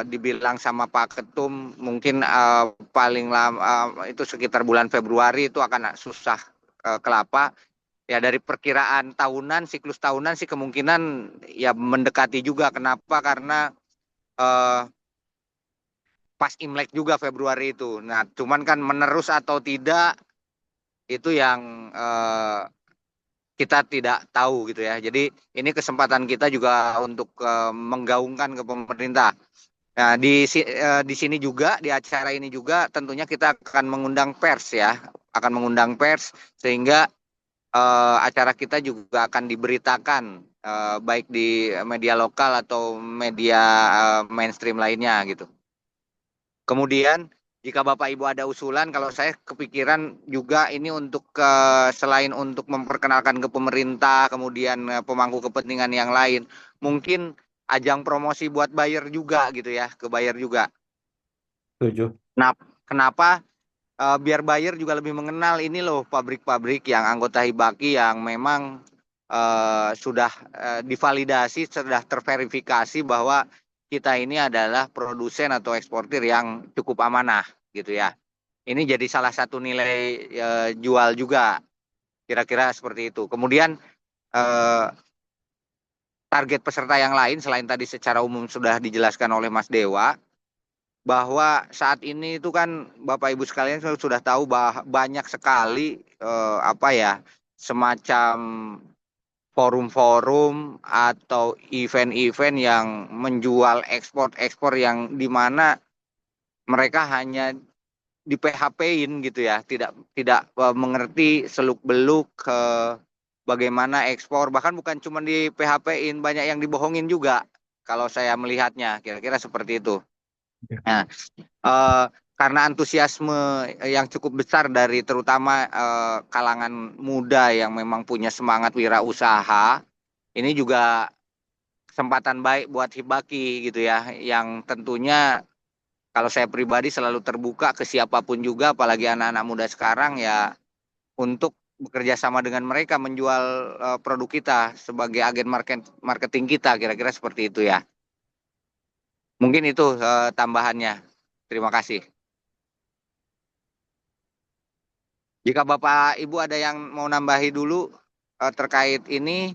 dibilang sama Pak Ketum mungkin paling lama itu sekitar bulan Februari itu akan susah kelapa. Ya dari perkiraan tahunan, siklus tahunan sih kemungkinan ya mendekati juga. Kenapa? Karena pas Imlek juga Februari itu. Nah, cuman kan menerus atau tidak itu yang kita tidak tahu gitu ya. Jadi ini kesempatan kita juga untuk menggaungkan ke pemerintah. Nah, di sini juga di acara ini juga tentunya kita akan mengundang pers ya, akan mengundang pers sehingga acara kita juga akan diberitakan baik di media lokal atau media mainstream lainnya gitu. Kemudian Jika Bapak Ibu ada usulan, kalau saya kepikiran juga ini untuk selain untuk memperkenalkan ke pemerintah, kemudian pemangku kepentingan yang lain, mungkin ajang promosi buat buyer juga gitu ya, ke buyer juga. Setuju. Nah, kenapa? Biar buyer juga lebih mengenal ini loh pabrik-pabrik yang anggota Hibaki yang memang sudah divalidasi, sudah terverifikasi bahwa kita ini adalah produsen atau eksportir yang cukup amanah gitu ya. Ini jadi salah satu nilai jual juga, kira-kira seperti itu. Kemudian target peserta yang lain selain tadi secara umum sudah dijelaskan oleh Mas Dewa, bahwa saat ini itu kan Bapak Ibu sekalian sudah tahu bahwa banyak sekali semacam forum-forum atau event-event yang menjual ekspor-ekspor yang dimana mereka hanya di PHP-in gitu ya, tidak mengerti seluk-beluk bagaimana ekspor, bahkan bukan cuma di PHP-in, banyak yang dibohongin juga kalau saya melihatnya, kira-kira seperti itu. Nah, karena antusiasme yang cukup besar dari terutama kalangan muda yang memang punya semangat wirausaha, ini juga kesempatan baik buat Hibaki gitu ya, yang tentunya kalau saya pribadi selalu terbuka ke siapapun juga, apalagi anak-anak muda sekarang ya, untuk bekerja sama dengan mereka menjual produk kita sebagai agen marketing kita, kira-kira seperti itu ya. Mungkin itu tambahannya. Terima kasih. Jika Bapak Ibu ada yang mau nambahi dulu terkait ini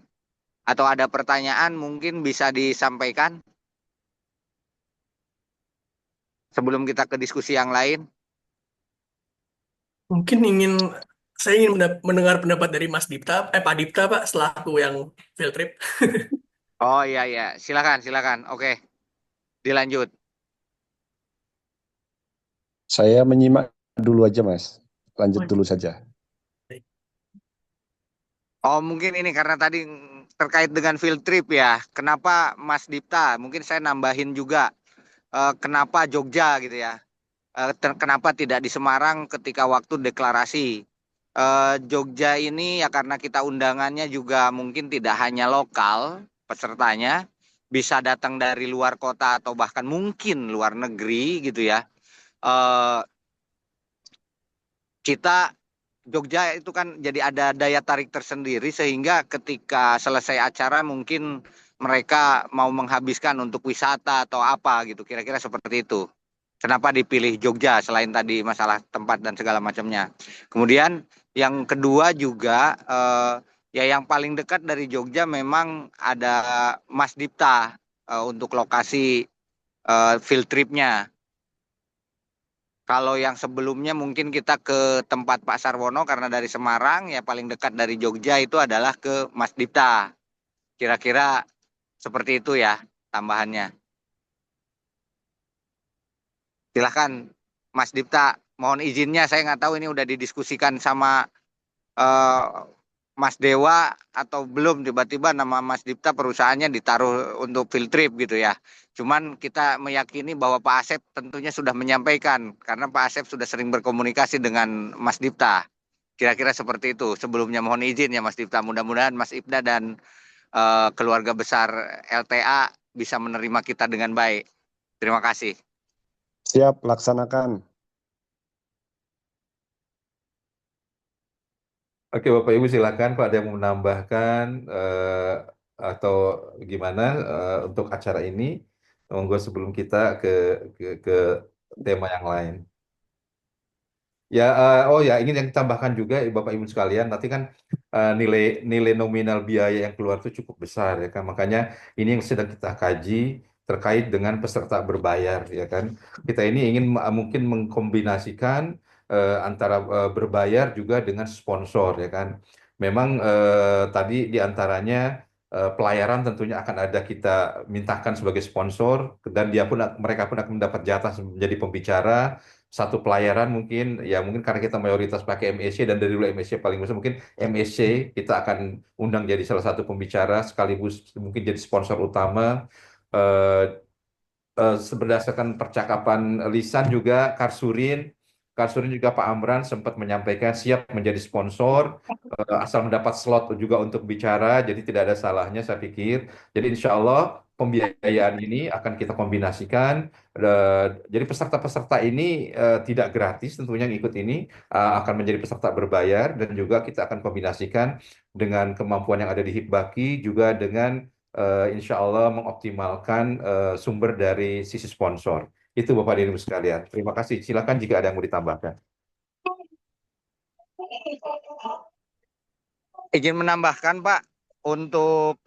atau ada pertanyaan mungkin bisa disampaikan sebelum kita ke diskusi yang lain. Mungkin saya ingin mendengar pendapat dari Mas Dipta, Pak Dipta Pak, selaku yang field trip. Oh iya, silakan. Oke, dilanjut. Saya menyimak dulu aja, Mas. Lanjut dulu saja. Oh mungkin ini karena tadi terkait dengan field trip ya. Kenapa Mas Dipta? Mungkin saya nambahin juga. Kenapa Jogja gitu ya? Kenapa tidak di Semarang ketika waktu deklarasi? Jogja ini ya karena kita undangannya juga mungkin tidak hanya lokal pesertanya, bisa datang dari luar kota atau bahkan mungkin luar negeri gitu ya. Kita Jogja itu kan jadi ada daya tarik tersendiri sehingga ketika selesai acara mungkin mereka mau menghabiskan untuk wisata atau apa gitu, kira-kira seperti itu. Kenapa dipilih Jogja selain tadi masalah tempat dan segala macamnya. Kemudian yang kedua juga ya yang paling dekat dari Jogja memang ada Mas Dipta untuk lokasi field tripnya. Kalau yang sebelumnya mungkin kita ke tempat Pak Sarwono karena dari Semarang, ya paling dekat dari Jogja itu adalah ke Mas Dipta. Kira-kira seperti itu ya tambahannya. Silahkan Mas Dipta, mohon izinnya saya nggak tahu ini udah didiskusikan sama Mas Dewa atau belum, tiba-tiba nama Mas Dipta perusahaannya ditaruh untuk field trip gitu ya. Cuman kita meyakini bahwa Pak Asep tentunya sudah menyampaikan karena Pak Asep sudah sering berkomunikasi dengan Mas Dipta. Kira-kira seperti itu. Sebelumnya mohon izin ya Mas Dipta, mudah-mudahan Mas Ibda dan keluarga besar LTA bisa menerima kita dengan baik. Terima kasih. Siap, laksanakan. Oke, Bapak Ibu silakan Pak ada yang mau menambahkan atau gimana untuk acara ini. Monggo sebelum kita ke tema yang lain. Ya, oh ya, ingin yang ditambahkan juga Bapak Ibu sekalian, nanti kan nilai nominal biaya yang keluar itu cukup besar ya kan, makanya ini yang sedang kita kaji terkait dengan peserta berbayar ya kan. Kita ini ingin mungkin mengkombinasikan antara berbayar juga dengan sponsor ya kan. Memang tadi diantaranya pelayaran tentunya akan ada kita mintakan sebagai sponsor dan mereka pun akan mendapat jatah menjadi pembicara satu pelayaran mungkin ya mungkin karena kita mayoritas pakai MSC dan dari dulu MSC paling besar mungkin MSC kita akan undang jadi salah satu pembicara sekaligus mungkin jadi sponsor utama. berdasarkan percakapan lisan juga Karsurin juga Pak Amran sempat menyampaikan siap menjadi sponsor, asal mendapat slot juga untuk bicara, jadi tidak ada salahnya saya pikir. Jadi insya Allah pembiayaan ini akan kita kombinasikan. Jadi peserta-peserta ini tidak gratis tentunya yang ikut ini, akan menjadi peserta berbayar, dan juga kita akan kombinasikan dengan kemampuan yang ada di Hibaki juga dengan insya Allah mengoptimalkan sumber dari sisi sponsor. Itu Bapak dan Ibu sekalian. Terima kasih. Silakan jika ada yang mau ditambahkan. Izin menambahkan Pak, untuk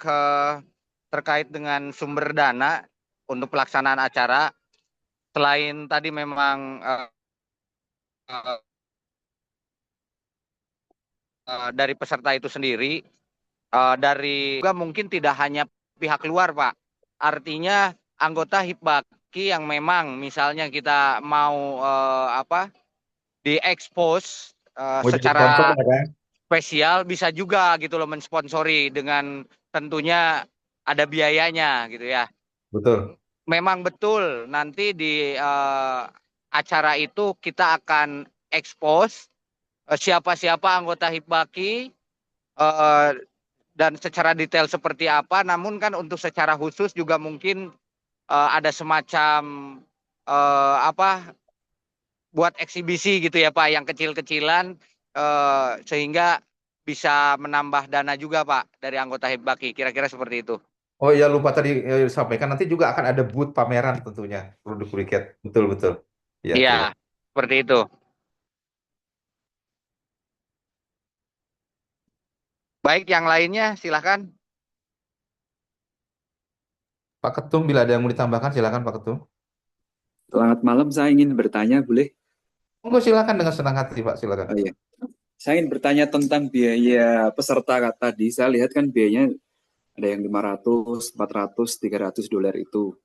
terkait dengan sumber dana untuk pelaksanaan acara, selain tadi memang dari peserta itu sendiri, dari juga mungkin tidak hanya pihak luar Pak, artinya anggota Hibaki yang memang misalnya kita mau diekspos Mau jadi secara sponsor ya kan? spesial, bisa juga gitu loh mensponsori, dengan tentunya ada biayanya gitu ya. Betul. Memang betul nanti di acara itu kita akan expose siapa-siapa anggota Hibaki dan secara detail seperti apa. Namun kan untuk secara khusus juga mungkin ada semacam buat eksibisi gitu ya Pak, yang kecil-kecilan, sehingga bisa menambah dana juga Pak dari anggota Hibaki, kira-kira seperti itu. Oh ya, lupa tadi disampaikan, nanti juga akan ada booth pameran tentunya produk kriket. Betul betul. Ya, Iya, terima. seperti itu. Baik, yang lainnya silakan. Pak Ketum, bila ada yang mau ditambahkan silakan Pak Ketum. Selamat malam, saya ingin bertanya, boleh? Monggo silakan dengan senang hati Pak, silakan. Oh iya. Saya ingin bertanya tentang biaya peserta tadi. Saya lihat kan biayanya ada yang 500, 400, 300 dolar itu.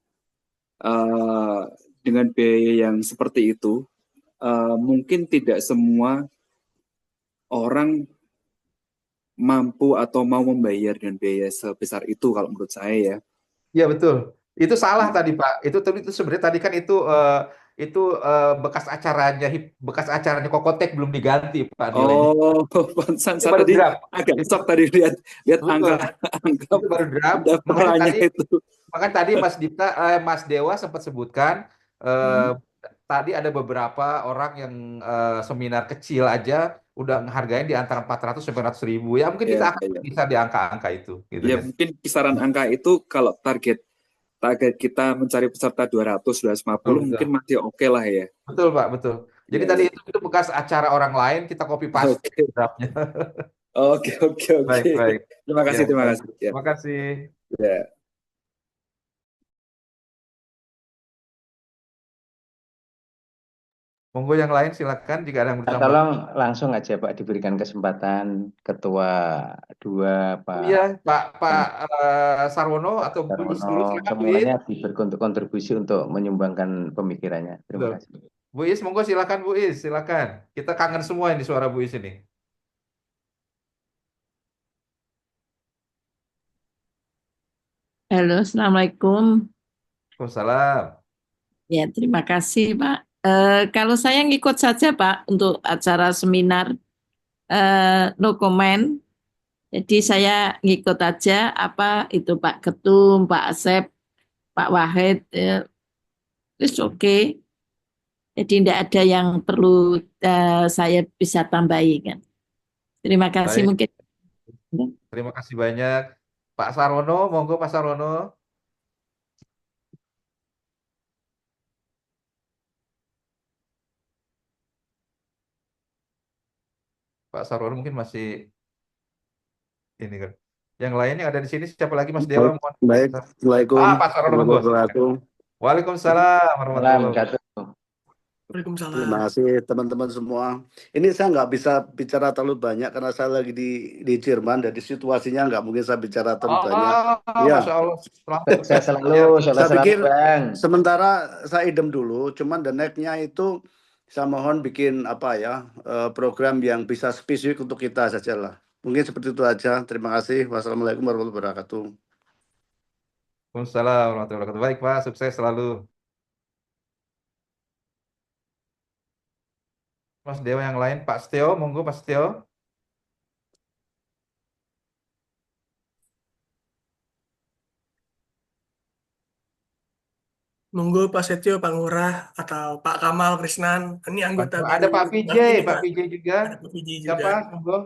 Dengan biaya yang seperti itu, mungkin tidak semua orang mampu atau mau membayar dengan biaya sebesar itu kalau menurut saya ya. Iya betul. Itu salah tadi Pak. Itu sebenarnya tadi kan itu bekas acaranya Kokotek belum diganti Pak nilainya. Oh, pantesan Itu saya baru tadi draft. agak shock tadi lihat Betul. angka Itu baru draft. daftarannya itu. Makanya tadi Mas Dewa sempat sebutkan tadi ada beberapa orang yang seminar kecil aja udah ngehargain di antara 400 sampai 100 ribu. Ya mungkin kita Ya, akan ya. bisa di angka-angka itu gitu Ya kan. mungkin kisaran angka itu kalau target kita mencari peserta 200, 250 Betul, mungkin betul. masih oke lah ya. Betul Pak, betul. Jadi Ya, tadi ya. itu bekas acara orang lain, kita copy paste Oke. draftnya. Oke, oke, oke. Baik, baik. Terima kasih, Ya, terima baik. kasih. Ya. Terima kasih. Ya. Monggo yang lain silakan jika ada yang Nah, bertambah. tolong langsung aja Pak diberikan kesempatan Ketua 2 Pak Iya, Pak Sarwono atau Bu Is Darmono, dulu, silakan Bu Is. semuanya diberi kontribusi untuk menyumbangkan pemikirannya. Terima Betul. kasih. Bu Is, monggo silakan Bu Is, silakan. Kita kangen semua ini suara Bu Is ini. Halo, Assalamualaikum. Waalaikumsalam. Ya, terima kasih, Pak. Kalau saya ngikut saja, Pak, untuk acara seminar no comment. Jadi saya ngikut aja apa itu Pak Ketum, Pak Asep, Pak Wahid. It's okay. Jadi tidak ada yang perlu saya bisa tambahi kan. Terima kasih Baik, mungkin. terima kasih banyak. Pak Sarwono, monggo Pak Sarwono. Pak Sarwono mungkin masih ini kan. Yang lain yang ada di sini siapa lagi Mas Dewa? Baik, baik. Assalamualaikum Pak Sarwono monggo. warahmatullahi wabarakatuh. Waalaikumsalam warahmatullahi Salam wabarakatuh. jatuh. Waalaikumsalam. Terima kasih teman-teman semua. Ini saya nggak bisa bicara terlalu banyak karena saya lagi di Jerman, jadi situasinya nggak mungkin saya bicara terlalu banyak. Ya, Masya Allah. Sukses selalu, Ya. sukses saya selalu pikir Bang. sementara saya idem dulu, cuman the next-nya itu saya mohon bikin apa ya program yang bisa spesifik untuk kita saja lah. Mungkin seperti itu aja. Terima kasih. Wassalamualaikum warahmatullahi wabarakatuh. Waalaikumsalam warahmatullahi wabarakatuh. Baik Pak, sukses selalu. Mas Dewa yang lain, Pak Setio, monggo Pak Setio. Monggo Pak Setio, Pak Ngurah, atau Pak Kamal Krisnan. Ini anggota baru Ada Pak PJ, Bakti nih, Pak Pak. PJ juga. Ada Pak Fiji juga. Siapa? Monggo.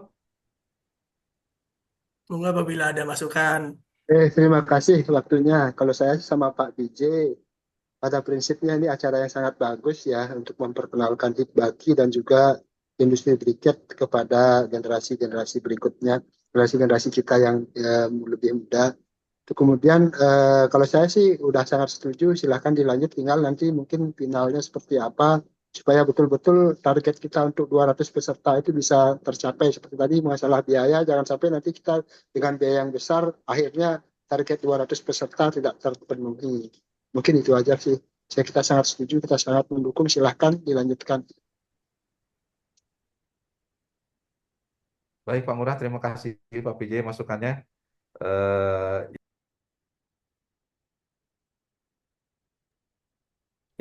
Monggo apabila ada masukan. Terima kasih waktunya. Kalau saya sama Pak BJ, pada prinsipnya ini acara yang sangat bagus ya untuk memperkenalkan Hikbaki dan juga industri briket kepada generasi-generasi berikutnya, generasi-generasi kita yang lebih muda. Kemudian kalau saya sih udah sangat setuju, silahkan dilanjut, tinggal nanti mungkin finalnya seperti apa supaya betul-betul target kita untuk 200 peserta itu bisa tercapai. Seperti tadi masalah biaya, jangan sampai nanti kita dengan biaya yang besar akhirnya target 200 peserta tidak terpenuhi. Mungkin itu aja sih. Kita sangat setuju, kita sangat mendukung, silahkan dilanjutkan. Baik Pak Ngurah, terima kasih Pak PJ masukannya. Eh,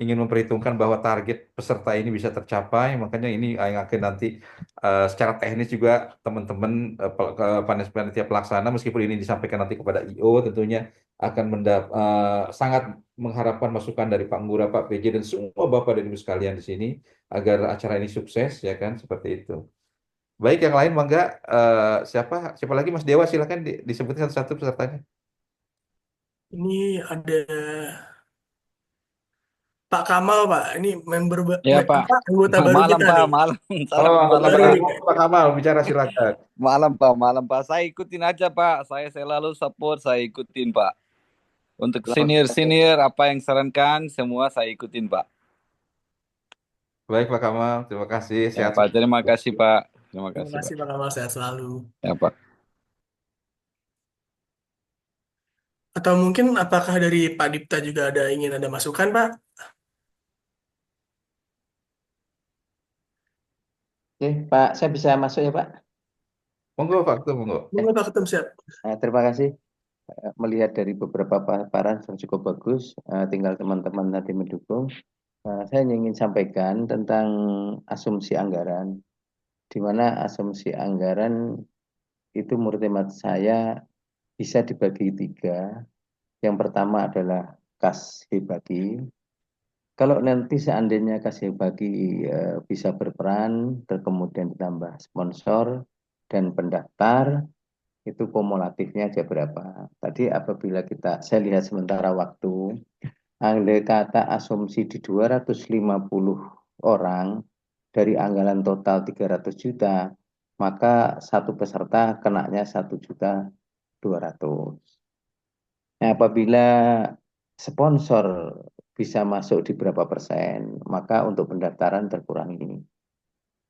ingin memperhitungkan bahwa target peserta ini bisa tercapai, makanya ini yang akan nanti secara teknis juga teman-teman panitia pelaksana, meskipun ini disampaikan nanti kepada IO, tentunya akan sangat mengharapkan masukan dari Pak Ngurah, Pak PJ, dan semua Bapak dan Ibu sekalian di sini agar acara ini sukses, ya kan, seperti itu. Baik, yang lain mangga, siapa lagi Mas Dewa, silakan disebutin satu-satu pesertanya. Ini ada Pak Kamal, Pak. Ini member Ya Pak, anggota baru malam kita Pak, nih. malam. Oh, Anggota baru nih. Pak Kamal bicara silakan. Malam Pak. Saya ikutin aja Pak. Saya selalu support, saya ikutin Pak. Untuk senior apa yang sarankan semua saya ikutin Pak. Baik Pak Kamal, terima kasih. Ya Sehat. Pak, terima kasih Pak. Terima Terima kasih kasih Pak. Pak Kamal, sehat selalu. Ya Pak. Atau mungkin apakah dari Pak Dipta juga ingin ada masukan, Pak? Oke, Pak, saya bisa masuk ya Pak? Monggo Pak Ketum, monggo. Monggo Pak Ketum, siap. Terima kasih. Melihat dari beberapa paparan yang cukup bagus, tinggal teman-teman nanti mendukung. Saya ingin sampaikan tentang asumsi anggaran, di mana asumsi anggaran itu menurut hemat saya bisa dibagi 3. Yang pertama adalah kas Hibaki. Kalau nanti seandainya kas Hibaki bisa berperan, kemudian ditambah sponsor dan pendaftar, itu kumulatifnya aja berapa. Tadi apabila saya lihat sementara waktu, andai kata asumsi di 250 orang dari anggaran total 300 juta, maka satu peserta kenanya 1.200.000. Nah, apabila sponsor bisa masuk di berapa persen, maka untuk pendaftaran terkurangi.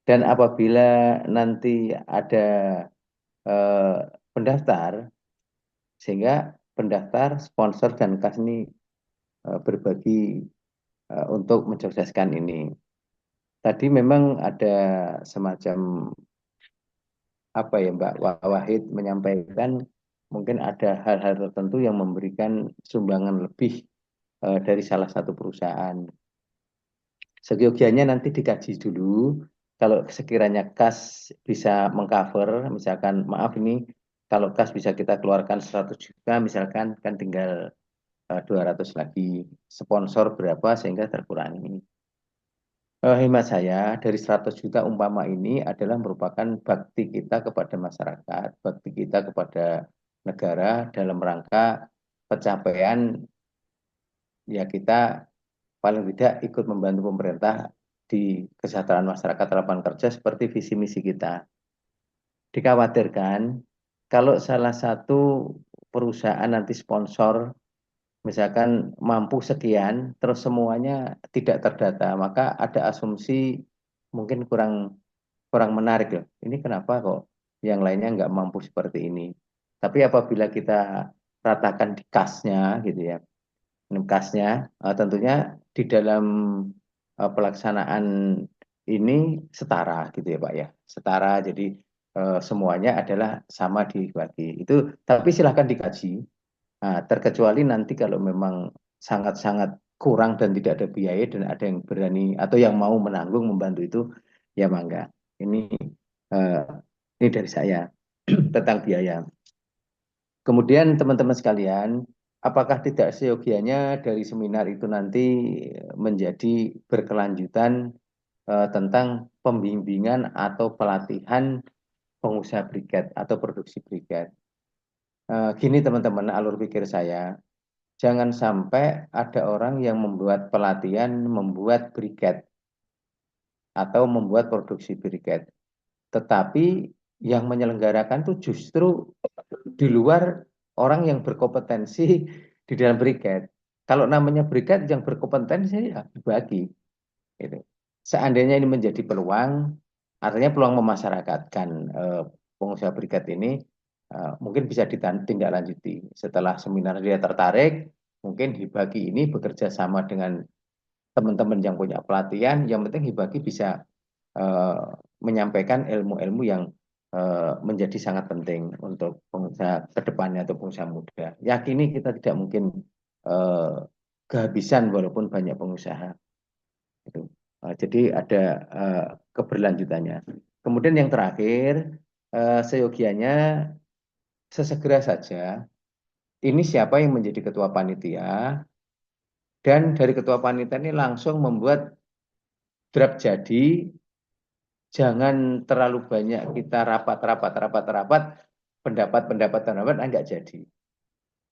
Dan apabila nanti ada pendaftar, sehingga pendaftar, sponsor, dan kas ini berbagi untuk mensukseskan ini. Tadi memang ada semacam apa ya Mbak Wahid menyampaikan, mungkin ada hal-hal tertentu yang memberikan sumbangan lebih dari salah satu perusahaan. Seyogianya nanti dikaji dulu, kalau sekiranya kas bisa mengcover, misalkan maaf ini, kalau kas bisa kita keluarkan 100 juta, misalkan kan tinggal 200 lagi, sponsor berapa sehingga terkurangi. Hemat saya dari 100 juta umpama ini adalah merupakan bakti kita kepada masyarakat, bakti kita kepada negara dalam rangka pencapaian ya kita paling tidak ikut membantu pemerintah di kesejahteraan masyarakat lapangan kerja seperti visi misi kita. Dikhawatirkan kalau salah satu perusahaan nanti sponsor misalkan mampu sekian, terus semuanya tidak terdata, maka ada asumsi mungkin kurang menarik loh. Ini kenapa kok yang lainnya nggak mampu seperti ini? Tapi apabila kita ratakan di kasnya, gitu ya, kasnya tentunya di dalam pelaksanaan ini setara, gitu ya Pak ya, setara. Jadi semuanya adalah sama dibagi. Itu, tapi silahkan dikaji. Nah, terkecuali nanti kalau memang sangat-sangat kurang dan tidak ada biaya dan ada yang berani atau yang mau menanggung membantu itu, ya mangga. Eh, ini dari saya tentang biaya. Kemudian teman-teman sekalian, apakah tidak seyogianya dari seminar itu nanti menjadi berkelanjutan tentang pembimbingan atau pelatihan pengusaha briket atau produksi briket. Gini teman-teman, alur pikir saya, jangan sampai ada orang yang membuat pelatihan, membuat briket atau membuat produksi briket. Tetapi yang menyelenggarakan itu justru di luar orang yang berkompetensi di dalam briket. Kalau namanya briket yang berkompetensi ya dibagi. Gitu. Seandainya ini menjadi peluang, artinya peluang memasyarakatkan pengusaha briket ini mungkin bisa ditindaklanjuti. Setelah seminar dia tertarik, mungkin Hibagi ini bekerja sama dengan teman-teman yang punya pelatihan, yang penting Hibagi bisa menyampaikan ilmu-ilmu yang menjadi sangat penting untuk pengusaha ke depannya atau pengusaha muda. Yakini kita tidak mungkin kehabisan walaupun banyak pengusaha. Gitu. Jadi ada keberlanjutannya. Kemudian yang terakhir, seyogianya sesegera saja ini siapa yang menjadi ketua panitia, dan dari ketua panitia ini langsung membuat draft jadi, jangan terlalu banyak kita rapat, pendapat enggak jadi.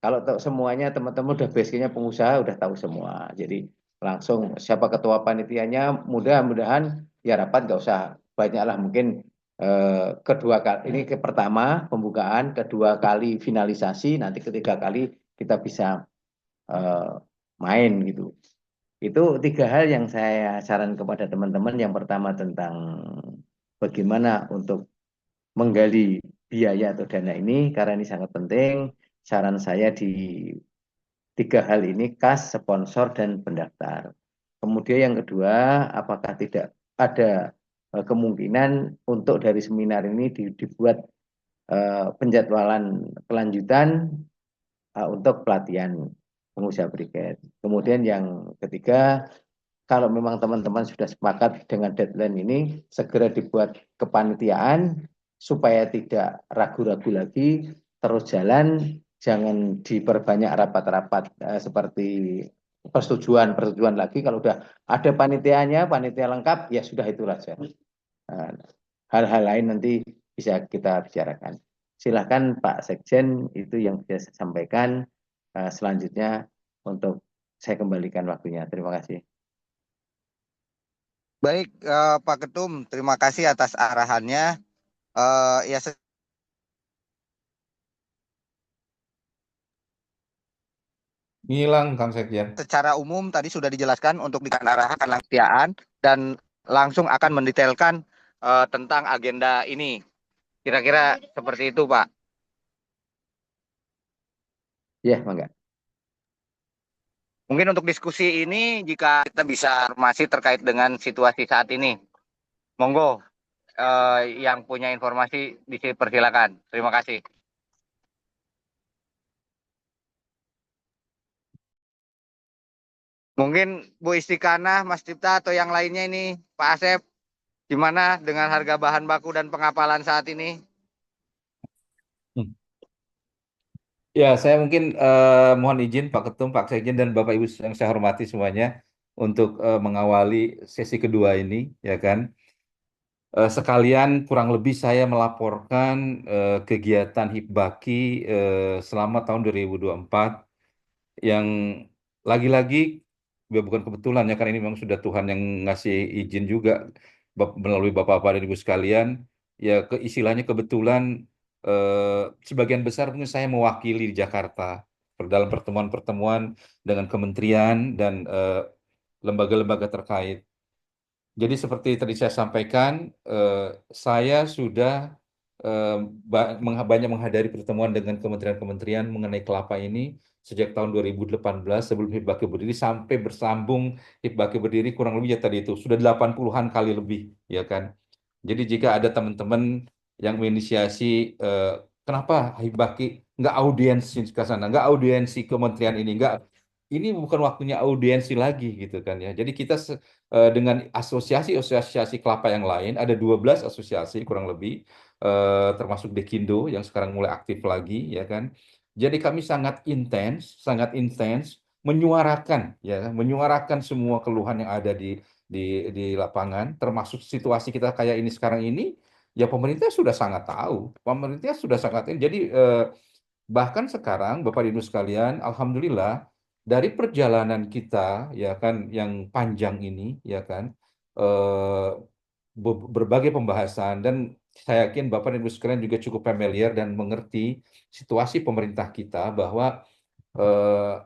Kalau semuanya teman-teman udah basicnya pengusaha, udah tahu semua. Jadi langsung siapa ketua panitianya, mudah-mudahan ya rapat nggak usah banyaklah, mungkin kedua kali ini pertama pembukaan, kedua kali finalisasi, nanti ketiga kali kita bisa main gitu. Itu 3 hal yang saya saran kepada teman-teman. Yang pertama tentang bagaimana untuk menggali biaya atau dana ini, karena ini sangat penting. Saran saya di 3 hal ini, kas, sponsor, dan pendaftar. Kemudian yang kedua, apakah tidak ada kemungkinan untuk dari seminar ini dibuat penjadwalan kelanjutan untuk pelatihan pengusaha briket. Kemudian yang ketiga, kalau memang teman-teman sudah sepakat dengan deadline ini, segera dibuat kepanitiaan supaya tidak ragu-ragu lagi, terus jalan, jangan diperbanyak rapat-rapat seperti persetujuan lagi. Kalau udah ada panitianya, panitia lengkap, ya sudah itu saja. Hal-hal lain nanti bisa kita bicarakan. Silahkan Pak Sekjen, itu yang bisa saya sampaikan. Selanjutnya untuk saya kembalikan waktunya. Terima kasih. Baik, Pak Ketum, terima kasih atas arahannya. Ya, Ngilang Kang Sekjen. secara umum tadi sudah dijelaskan untuk diberikan arahan pelatihan dan langsung akan mendetailkan tentang agenda ini. Kira-kira seperti itu, Pak. Ya, mangga. Mungkin untuk diskusi ini, jika kita bisa informasi terkait dengan situasi saat ini, monggo yang punya informasi dipersilakan. Terima kasih. Mungkin Bu Istiqanah, Mas Cipta, atau yang lainnya ini, Pak Asep, gimana dengan harga bahan baku dan pengapalan saat ini? Ya, saya mungkin mohon izin Pak Ketum, Pak Sekjen, dan Bapak Ibu yang saya hormati semuanya untuk mengawali sesi kedua ini, ya kan. Sekalian kurang lebih saya melaporkan kegiatan Hibaki selama tahun 2024 yang lagi-lagi ya bukan kebetulan ya, karena ini memang sudah Tuhan yang ngasih izin juga melalui Bapak-Bapak dan Ibu sekalian. Ya istilahnya kebetulan sebagian besar mungkin saya mewakili di Jakarta dalam pertemuan-pertemuan dengan kementerian dan lembaga-lembaga terkait. Jadi seperti tadi saya sampaikan, saya sudah banyak menghadiri pertemuan dengan kementerian-kementerian mengenai kelapa ini sejak tahun 2018 sebelum Hibaki berdiri sampai bersambung Hibaki berdiri kurang lebih ya tadi itu sudah 80-an kali lebih, ya kan. Jadi jika ada teman-teman yang menginisiasi kenapa Hibaki nggak audiensi ke sana, nggak audiensi kementerian ini, nggak ini bukan waktunya audiensi lagi gitu kan ya. Jadi kita dengan asosiasi-asosiasi kelapa yang lain, ada 12 asosiasi kurang lebih, termasuk Dekindo yang sekarang mulai aktif lagi ya kan. Jadi kami sangat intens menyuarakan semua keluhan yang ada di lapangan, termasuk situasi kita kayak ini sekarang ini, ya pemerintah sudah sangat tahu, pemerintah sudah sangat ini. Jadi bahkan sekarang Bapak Ibu sekalian, alhamdulillah dari perjalanan kita ya kan yang panjang ini ya kan, eh, berbagai pembahasan, dan saya yakin Bapak Ibu sekalian juga cukup familiar dan mengerti situasi pemerintah kita bahwa eh,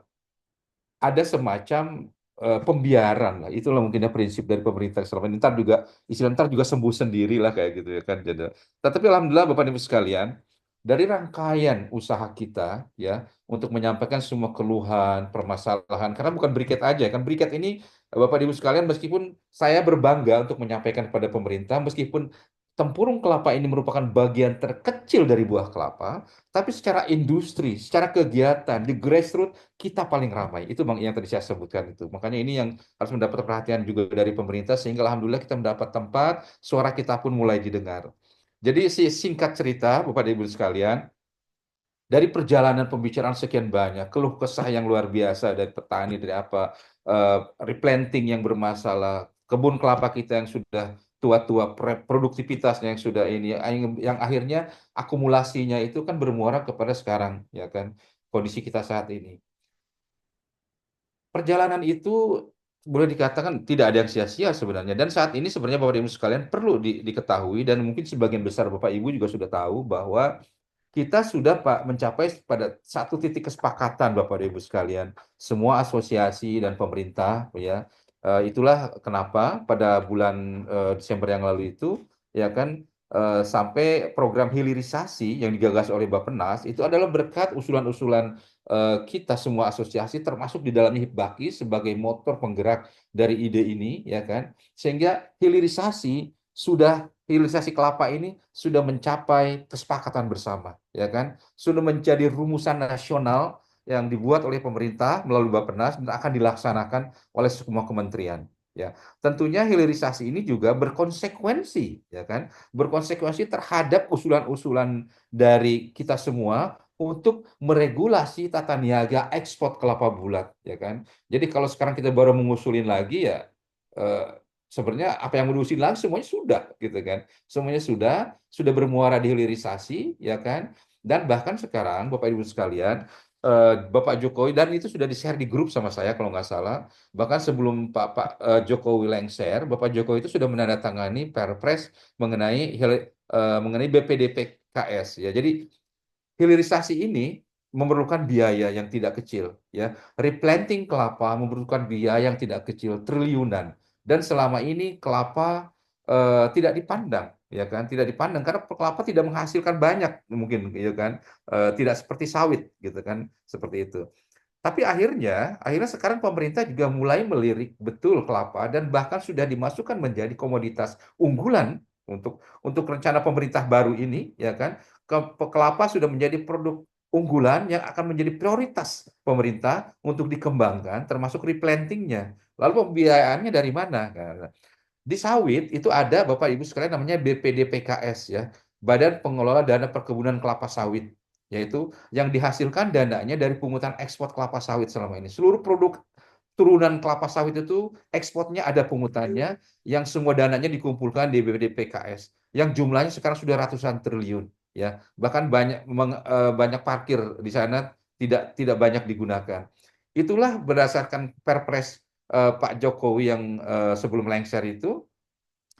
ada semacam pembiaran lah. Itulah mungkinnya prinsip dari pemerintah selama ini. Ntar juga sembuh sendiri lah kayak gitu ya kan. Jadi, tetapi alhamdulillah Bapak Ibu sekalian, dari rangkaian usaha kita ya untuk menyampaikan semua keluhan, permasalahan, karena bukan briket aja kan. Briket ini Bapak Ibu sekalian, meskipun saya berbangga untuk menyampaikan kepada pemerintah, meskipun tempurung kelapa ini merupakan bagian terkecil dari buah kelapa, tapi secara industri, secara kegiatan di grassroots kita paling ramai. Itu Bang yang tadi saya sebutkan itu. Makanya ini yang harus mendapat perhatian juga dari pemerintah, sehingga alhamdulillah kita mendapat tempat, suara kita pun mulai didengar. Jadi singkat cerita Bapak Ibu sekalian, dari perjalanan pembicaraan sekian banyak, keluh kesah yang luar biasa dari petani, dari apa, replanting yang bermasalah, kebun kelapa kita yang sudah tua-tua, produktivitasnya yang sudah ini, yang akhirnya akumulasinya itu kan bermuara kepada sekarang, ya kan, kondisi kita saat ini. Perjalanan itu boleh dikatakan tidak ada yang sia-sia sebenarnya. Dan saat ini sebenarnya Bapak Ibu sekalian perlu diketahui, dan mungkin sebagian besar Bapak Ibu juga sudah tahu bahwa kita sudah Pak mencapai pada satu titik kesepakatan Bapak Ibu sekalian, semua asosiasi dan pemerintah ya. Itulah kenapa pada bulan Desember yang lalu itu ya kan, sampai program hilirisasi yang digagas oleh Bappenas itu adalah berkat usulan-usulan kita semua asosiasi, termasuk di dalamnya Hibaki sebagai motor penggerak dari ide ini ya kan, sehingga hilirisasi kelapa ini sudah mencapai kesepakatan bersama ya kan, sudah menjadi rumusan nasional yang dibuat oleh pemerintah melalui Bappenas dan akan dilaksanakan oleh semua kementerian ya. Tentunya hilirisasi ini juga berkonsekuensi ya kan, berkonsekuensi terhadap usulan-usulan dari kita semua untuk meregulasi tata niaga ekspor kelapa bulat ya kan. Jadi kalau sekarang kita baru mengusulin lagi ya, sebenarnya apa yang mengusulin lagi semuanya sudah gitu kan. Semuanya sudah bermuara di hilirisasi ya kan. Dan bahkan sekarang Bapak Ibu sekalian, Bapak Jokowi, dan itu sudah di-share di grup sama saya kalau nggak salah. Bahkan sebelum Pak Jokowi lengser, Bapak Jokowi itu sudah menandatangani Perpres mengenai BPDPKS ya. Jadi hilirisasi ini memerlukan biaya yang tidak kecil ya. Replanting kelapa memerlukan biaya yang tidak kecil, triliunan. Dan selama ini kelapa tidak dipandang ya kan, tidak dipandang karena kelapa tidak menghasilkan banyak mungkin gitu kan. Tidak seperti sawit gitu kan, seperti itu. Tapi akhirnya sekarang pemerintah juga mulai melirik betul kelapa, dan bahkan sudah dimasukkan menjadi komoditas unggulan untuk rencana pemerintah baru ini ya kan. Kelapa sudah menjadi produk unggulan yang akan menjadi prioritas pemerintah untuk dikembangkan, termasuk replantingnya. Lalu pembiayaannya dari mana? Di sawit itu ada Bapak Ibu sekalian namanya BPDPKS ya, Badan Pengelola Dana Perkebunan Kelapa Sawit, yaitu yang dihasilkan dananya dari pungutan ekspor kelapa sawit selama ini. Seluruh produk turunan kelapa sawit itu ekspornya ada pungutannya, yang semua dananya dikumpulkan di BPDPKS, yang jumlahnya sekarang sudah ratusan triliun ya. Bahkan banyak parkir di sana tidak banyak digunakan. Itulah berdasarkan Perpres Pak Jokowi yang sebelum lengser itu.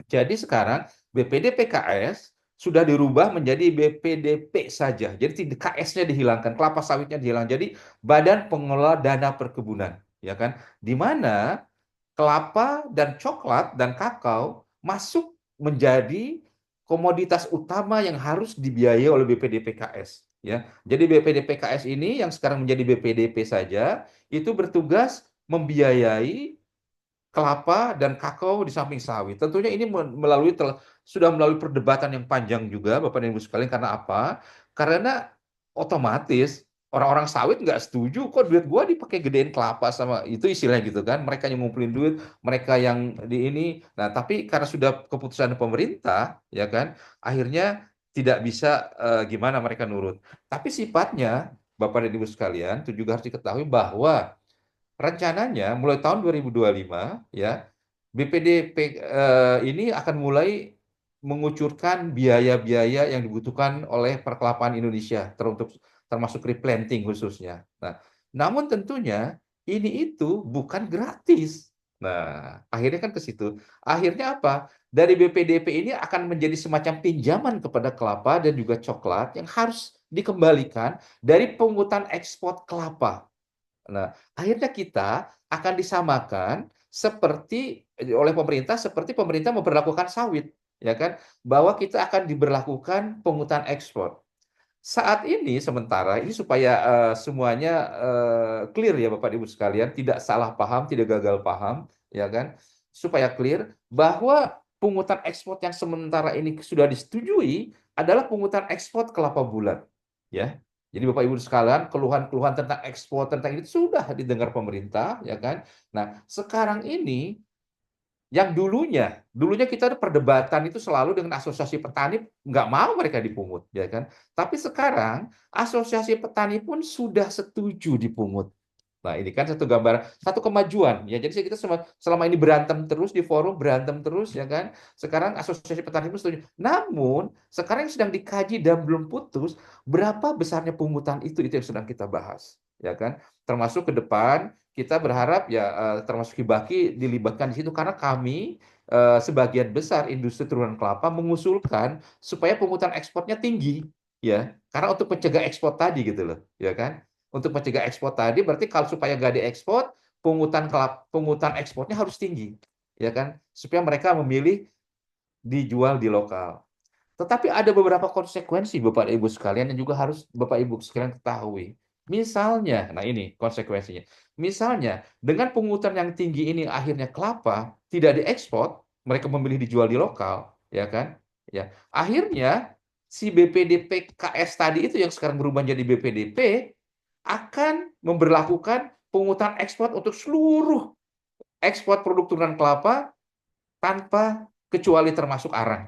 Jadi sekarang BPDPKS sudah dirubah menjadi BPDP saja. Jadi KS-nya dihilangkan, kelapa sawitnya dihilangkan. Jadi Badan Pengelola Dana Perkebunan, ya kan? Di mana kelapa dan coklat dan kakao masuk menjadi komoditas utama yang harus dibiayai oleh BPDPKS, ya. Jadi BPDPKS ini yang sekarang menjadi BPDP saja itu bertugas membiayai kelapa dan kakao di samping sawit. Tentunya ini sudah melalui perdebatan yang panjang juga Bapak dan Ibu sekalian. Karena apa? Karena otomatis orang-orang sawit nggak setuju kok duit gua dipakai gedein kelapa sama itu istilahnya gitu kan. Mereka yang ngumpulin duit, mereka yang di ini. Nah, tapi karena sudah keputusan pemerintah, ya kan, akhirnya tidak bisa gimana mereka nurut. Tapi sifatnya, Bapak dan Ibu sekalian, itu juga harus diketahui bahwa rencananya mulai tahun 2025 ya BPDP ini akan mulai mengucurkan biaya-biaya yang dibutuhkan oleh perkelapaan Indonesia termasuk replanting khususnya. Nah, namun tentunya ini itu bukan gratis. Nah, akhirnya kan ke situ. Akhirnya apa? Dari BPDP ini akan menjadi semacam pinjaman kepada kelapa dan juga coklat yang harus dikembalikan dari pungutan ekspor kelapa. Nah, akhirnya kita akan disamakan seperti oleh pemerintah seperti pemerintah memperlakukan sawit, ya kan? Bahwa kita akan diberlakukan pungutan ekspor. Saat ini sementara ini supaya semuanya clear ya Bapak Ibu sekalian, tidak salah paham, tidak gagal paham, ya kan? Supaya clear bahwa pungutan ekspor yang sementara ini sudah disetujui adalah pungutan ekspor kelapa bulat, ya. Jadi Bapak Ibu sekalian, keluhan-keluhan tentang ekspor tentang ini sudah didengar pemerintah, ya kan? Nah, sekarang ini yang dulunya kita ada perdebatan itu selalu dengan asosiasi petani, nggak mau mereka dipungut, ya kan? Tapi sekarang asosiasi petani pun sudah setuju dipungut. Nah, ini kan satu gambaran, satu kemajuan, ya. Jadi kita selama ini berantem terus di forum, berantem terus, ya kan? Sekarang asosiasi petani pun setuju. Namun sekarang yang sedang dikaji dan belum putus, berapa besarnya pungutan itu yang sedang kita bahas, ya kan? Termasuk ke depan kita berharap ya termasuk Hibaki dilibatkan di situ karena kami sebagian besar industri turunan kelapa mengusulkan supaya pungutan ekspornya tinggi, ya, karena untuk mencegah ekspor tadi gitu loh, ya kan? Untuk mencegah ekspor tadi berarti kalau supaya nggak diekspor pungutan ekspornya harus tinggi, ya kan? Supaya mereka memilih dijual di lokal. Tetapi ada beberapa konsekuensi Bapak Ibu sekalian yang juga harus Bapak Ibu sekalian ketahui. Misalnya, nah ini konsekuensinya. Misalnya, dengan pungutan yang tinggi ini akhirnya kelapa tidak diekspor, mereka memilih dijual di lokal, ya kan? Ya. Akhirnya si BPDP KS tadi itu yang sekarang berubah jadi BPDP akan memberlakukan pungutan ekspor untuk seluruh ekspor produk turunan kelapa tanpa kecuali termasuk arang.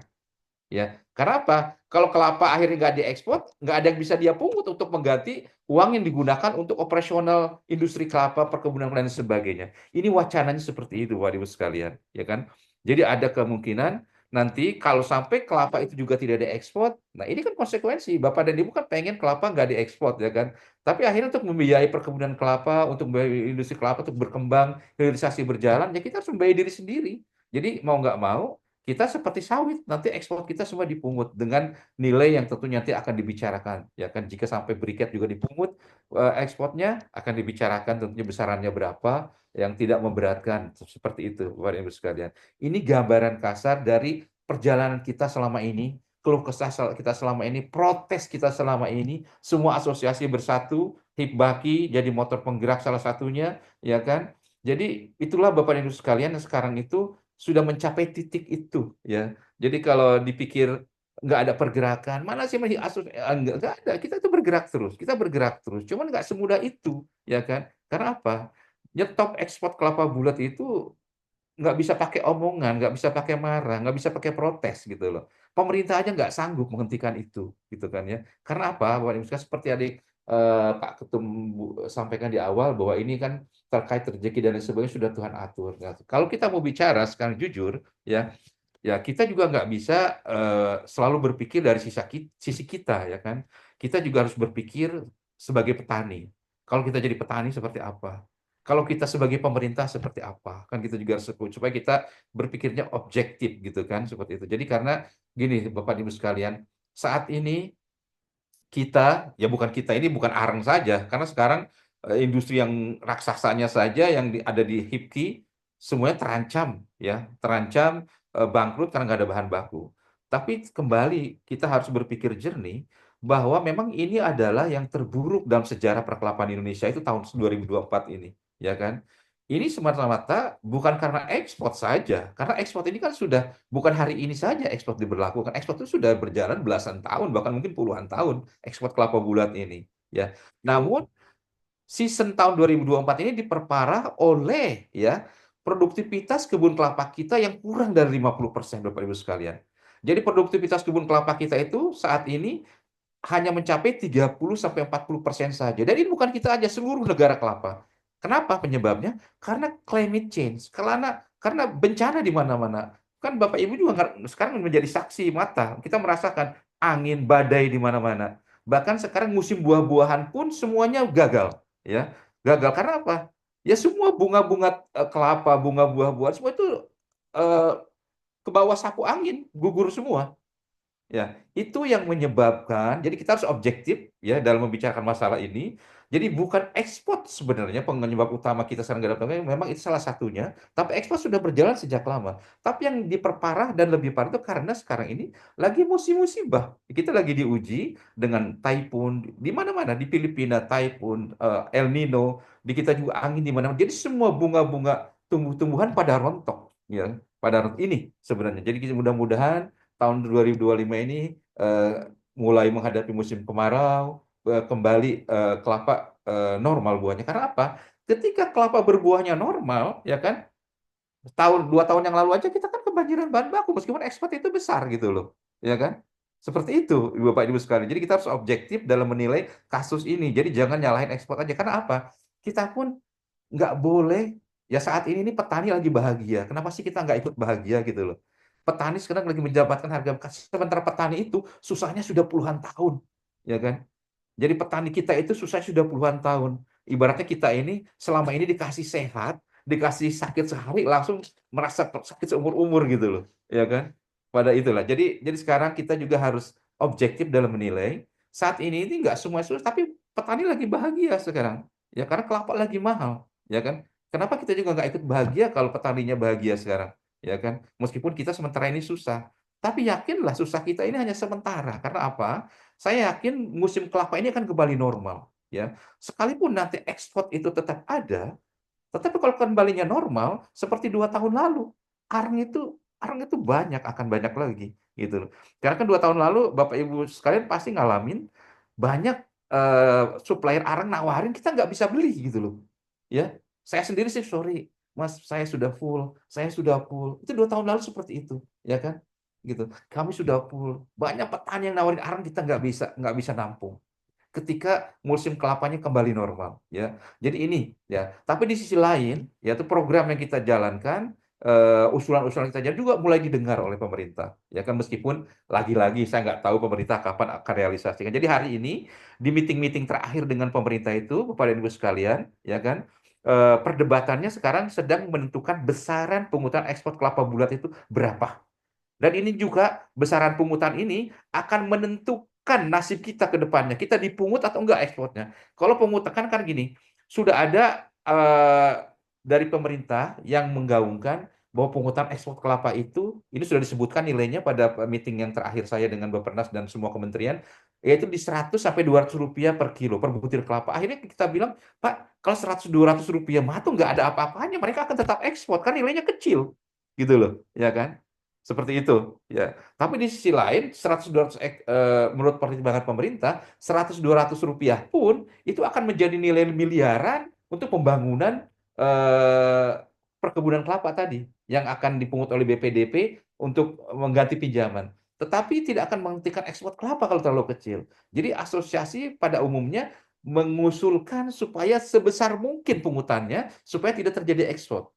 Ya, karena apa? Kalau kelapa akhirnya nggak diekspor, nggak ada yang bisa dia pungut untuk mengganti uang yang digunakan untuk operasional industri kelapa, perkebunan dan sebagainya. Ini wacananya seperti itu, Bapak Ibu sekalian, ya kan? Jadi ada kemungkinan nanti kalau sampai kelapa itu juga tidak diekspor, nah ini kan konsekuensi. Bapak dan Ibu kan pengen kelapa nggak diekspor, ya kan? Tapi akhirnya untuk membiayai perkebunan kelapa, untuk membiayai industri kelapa untuk berkembang, hilirisasi berjalan, ya kita harus membiayai diri sendiri. Jadi mau nggak mau, kita seperti sawit, nanti ekspor kita semua dipungut dengan nilai yang tentunya nanti akan dibicarakan. Ya kan, jika sampai briket juga dipungut, ekspornya akan dibicarakan tentunya besarannya berapa, yang tidak memberatkan, seperti itu, Bapak Ibu sekalian. Ini gambaran kasar dari perjalanan kita selama ini, keluh kesah kita selama ini, protes kita selama ini, semua asosiasi bersatu, Hibaki jadi motor penggerak salah satunya, ya kan? Jadi itulah Bapak Ibu sekalian yang sekarang itu sudah mencapai titik itu, ya. Jadi kalau dipikir nggak ada pergerakan, mana sih nggak ada. Kita itu bergerak terus. Cuman nggak semudah itu, ya kan? Karena apa? Nyetop ekspor kelapa bulat itu nggak bisa pakai omongan, nggak bisa pakai marah, nggak bisa pakai protes gitu loh. Pemerintah aja nggak sanggup menghentikan itu, gitu kan ya. Karena apa? Bapak Ibu sekalian, seperti adik Pak Ketum sampaikan di awal bahwa ini kan terkait rezeki dan lain sebagainya sudah Tuhan atur. Nah, kalau kita mau bicara sekarang jujur, ya, ya kita juga nggak bisa selalu berpikir dari sisi kita, ya kan. Kita juga harus berpikir sebagai petani. Kalau kita jadi petani seperti apa? Kalau kita sebagai pemerintah seperti apa? Kan kita juga harus supaya kita berpikirnya objektif gitu kan, seperti itu. Jadi karena gini Bapak Ibu sekalian, saat ini kita, ya bukan kita ini bukan Areng saja, karena sekarang industri yang raksasanya saja yang ada di HIPKI semuanya terancam, ya, terancam bangkrut karena nggak ada bahan baku. Tapi kembali kita harus berpikir jernih bahwa memang ini adalah yang terburuk dalam sejarah perkelapaan Indonesia itu tahun 2024 ini, ya kan? Ini semata-mata bukan karena ekspor saja, karena ekspor ini kan sudah bukan hari ini saja ekspor diberlakukan. Ekspor itu sudah berjalan belasan tahun, bahkan mungkin puluhan tahun ekspor kelapa bulat ini, ya. Namun season tahun 2024 ini diperparah oleh ya produktivitas kebun kelapa kita yang kurang dari 50%, Bapak Ibu sekalian. Jadi produktivitas kebun kelapa kita itu saat ini hanya mencapai 30-40% saja. Dan ini bukan kita aja, seluruh negara kelapa. Kenapa penyebabnya? Karena climate change, karena bencana di mana-mana. Kan Bapak Ibu juga sekarang menjadi saksi mata. Kita merasakan angin, badai di mana-mana. Bahkan sekarang musim buah-buahan pun semuanya gagal, ya. Gagal karena apa? Ya semua bunga-bunga kelapa, bunga buah-buahan semua itu eh, ke bawah sapu angin, gugur semua. Ya, itu yang menyebabkan, jadi kita harus objektif ya dalam membicarakan masalah ini. Jadi bukan ekspor sebenarnya penyebab utama kita sekarang nggak dapat, memang itu salah satunya, tapi ekspor sudah berjalan sejak lama. Tapi yang diperparah dan lebih parah itu karena sekarang ini lagi musim musibah. Kita lagi diuji dengan typhoon di mana-mana, di Filipina typhoon, El Nino, di kita juga angin di mana-mana. Jadi semua bunga-bunga tumbuh-tumbuhan pada rontok ya, ini sebenarnya. Jadi mudah-mudahan tahun 2025 ini mulai menghadapi musim kemarau, kembali kelapa normal buahnya. Karena apa? Ketika kelapa berbuahnya normal, ya kan? 2 tahun yang lalu aja kita kan kebanjiran bahan baku, meskipun ekspor itu besar gitu loh, ya kan? Seperti itu, Bapak Ibu sekalian. Jadi kita harus objektif dalam menilai kasus ini. Jadi jangan nyalahin ekspor aja. Karena apa? Kita pun nggak boleh, ya saat ini petani lagi bahagia. Kenapa sih kita nggak ikut bahagia gitu loh? Petani sekarang lagi mendapatkan harga bekas. Sementara petani itu susahnya sudah puluhan tahun, ya kan? Jadi petani kita itu susah sudah puluhan tahun. Ibaratnya kita ini selama ini dikasih sehat, dikasih sakit sehari langsung merasa sakit seumur umur gitu loh, ya kan? Pada itulah. Jadi sekarang kita juga harus objektif dalam menilai. Saat ini nggak semua susah, tapi petani lagi bahagia sekarang, ya karena kelapa lagi mahal, ya kan? Kenapa kita juga nggak ikut bahagia kalau petaninya bahagia sekarang, ya kan? Meskipun kita sementara ini susah, tapi yakinlah susah kita ini hanya sementara. Karena apa? Saya yakin musim kelapa ini akan kembali normal, ya. Sekalipun nanti ekspor itu tetap ada, tetapi kalau kembalinya normal seperti 2 tahun lalu, arang itu akan banyak lagi, gitu loh. Karena kan 2 tahun lalu Bapak Ibu sekalian pasti ngalamin banyak supplier arang nawarin kita nggak bisa beli gitu loh, ya. Saya sendiri sih sorry, Mas, saya sudah full, saya sudah full. Itu 2 tahun lalu seperti itu, ya kan? Gitu. Kami sudah full. Banyak petani yang nawarin arang kita nggak bisa nampung ketika musim kelapanya kembali normal, ya. Jadi ini ya. Tapi di sisi lain, yaitu program yang kita jalankan, usulan-usulan kita jalan juga mulai didengar oleh pemerintah, ya kan, meskipun lagi-lagi saya nggak tahu pemerintah kapan akan realisasikan. Jadi hari ini di meeting-meeting terakhir dengan pemerintah itu, Bapak dan Ibu sekalian, ya kan, perdebatannya sekarang sedang menentukan besaran pungutan ekspor kelapa bulat itu berapa. Dan ini juga besaran pungutan ini akan menentukan nasib kita ke depannya. Kita dipungut atau enggak ekspornya. Kalau pungutan kan gini, sudah ada dari pemerintah yang menggaungkan bahwa pungutan ekspor kelapa itu, ini sudah disebutkan nilainya pada meeting yang terakhir saya dengan Bappenas dan semua kementerian, yaitu di 100 sampai 200 rupiah per kilo, per butir kelapa. Akhirnya kita bilang, Pak, kalau 100-200 rupiah mah tuh nggak ada apa-apanya, mereka akan tetap ekspor, kan nilainya kecil. Gitu loh, ya kan? Seperti itu, ya. Tapi di sisi lain, 100-200 menurut pertimbangan pemerintah, 100-200 rupiah pun itu akan menjadi nilai miliaran untuk pembangunan perkebunan kelapa tadi yang akan dipungut oleh BPDP untuk mengganti pinjaman. Tetapi tidak akan menghentikan ekspor kelapa kalau terlalu kecil. Jadi asosiasi pada umumnya mengusulkan supaya sebesar mungkin pungutannya supaya tidak terjadi ekspor.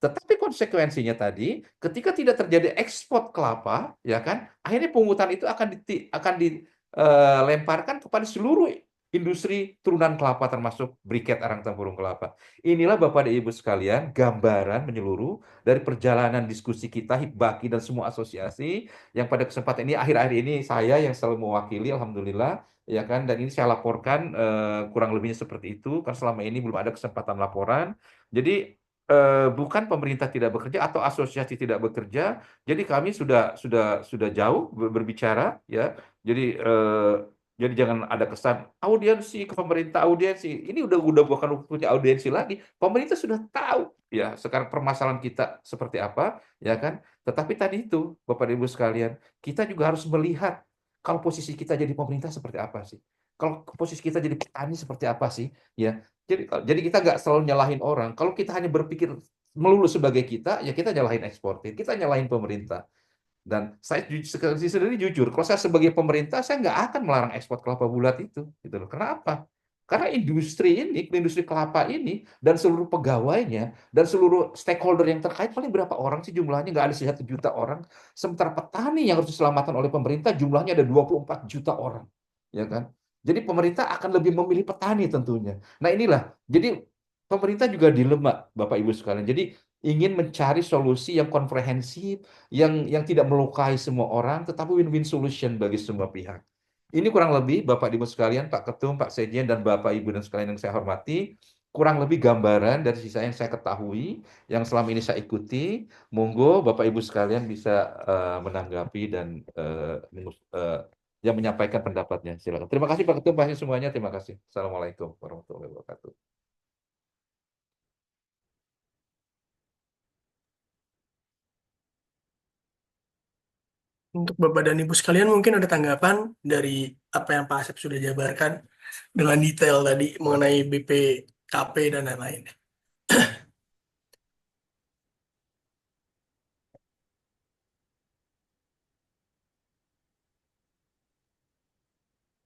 Tetapi konsekuensinya tadi, ketika tidak terjadi ekspor kelapa, ya kan, akhirnya pungutan itu akan dilemparkan kepada seluruh industri turunan kelapa termasuk briket arang tempurung kelapa. Inilah Bapak dan Ibu sekalian gambaran menyeluruh dari perjalanan diskusi kita Hibaki dan semua asosiasi yang pada kesempatan ini akhir-akhir ini saya yang selalu mewakili, alhamdulillah, ya kan, dan ini saya laporkan kurang lebihnya seperti itu karena selama ini belum ada kesempatan laporan. Jadi bukan pemerintah tidak bekerja atau asosiasi tidak bekerja. Jadi kami sudah jauh berbicara, ya. Jadi jangan ada kesan audiensi ke pemerintah, audiensi. Ini udah bukan waktunya audiensi lagi. Pemerintah sudah tahu ya sekarang permasalahan kita seperti apa, ya kan? Tetapi tadi itu Bapak dan Ibu sekalian, kita juga harus melihat kalau posisi kita jadi pemerintah seperti apa sih? Kalau posisi kita jadi petani seperti apa sih? Ya, jadi kita nggak selalu nyalahin orang. Kalau kita hanya berpikir melulu sebagai kita, ya kita nyalahin eksportir, kita nyalahin pemerintah. Dan saya sendiri jujur, kalau saya sebagai pemerintah, saya nggak akan melarang ekspor kelapa bulat itu. Gitu loh. Kenapa? Karena industri kelapa ini, dan seluruh pegawainya, dan seluruh stakeholder yang terkait, paling berapa orang sih jumlahnya? Nggak ada 1 juta orang. Sementara petani yang harus diselamatkan oleh pemerintah, jumlahnya ada 24 juta orang. Ya kan? Jadi pemerintah akan lebih memilih petani tentunya. Nah inilah, jadi pemerintah juga dilema, Bapak Ibu sekalian. Jadi ingin mencari solusi yang komprehensif, yang tidak melukai semua orang, tetapi win-win solution bagi semua pihak. Ini kurang lebih Bapak Ibu sekalian, Pak Ketum, Pak Sekjen, dan Bapak Ibu dan sekalian yang saya hormati, kurang lebih gambaran dari sisa yang saya ketahui, yang selama ini saya ikuti. Monggo Bapak Ibu sekalian bisa menanggapi dan yang menyampaikan pendapatnya. Silakan. Terima kasih Pak Ketum, Pak Sekjen semuanya. Terima kasih. Assalamualaikum warahmatullahi wabarakatuh. Untuk Bapak dan Ibu sekalian mungkin ada tanggapan dari apa yang Pak Asep sudah jabarkan dengan detail tadi mengenai BPKP dan lain-lain.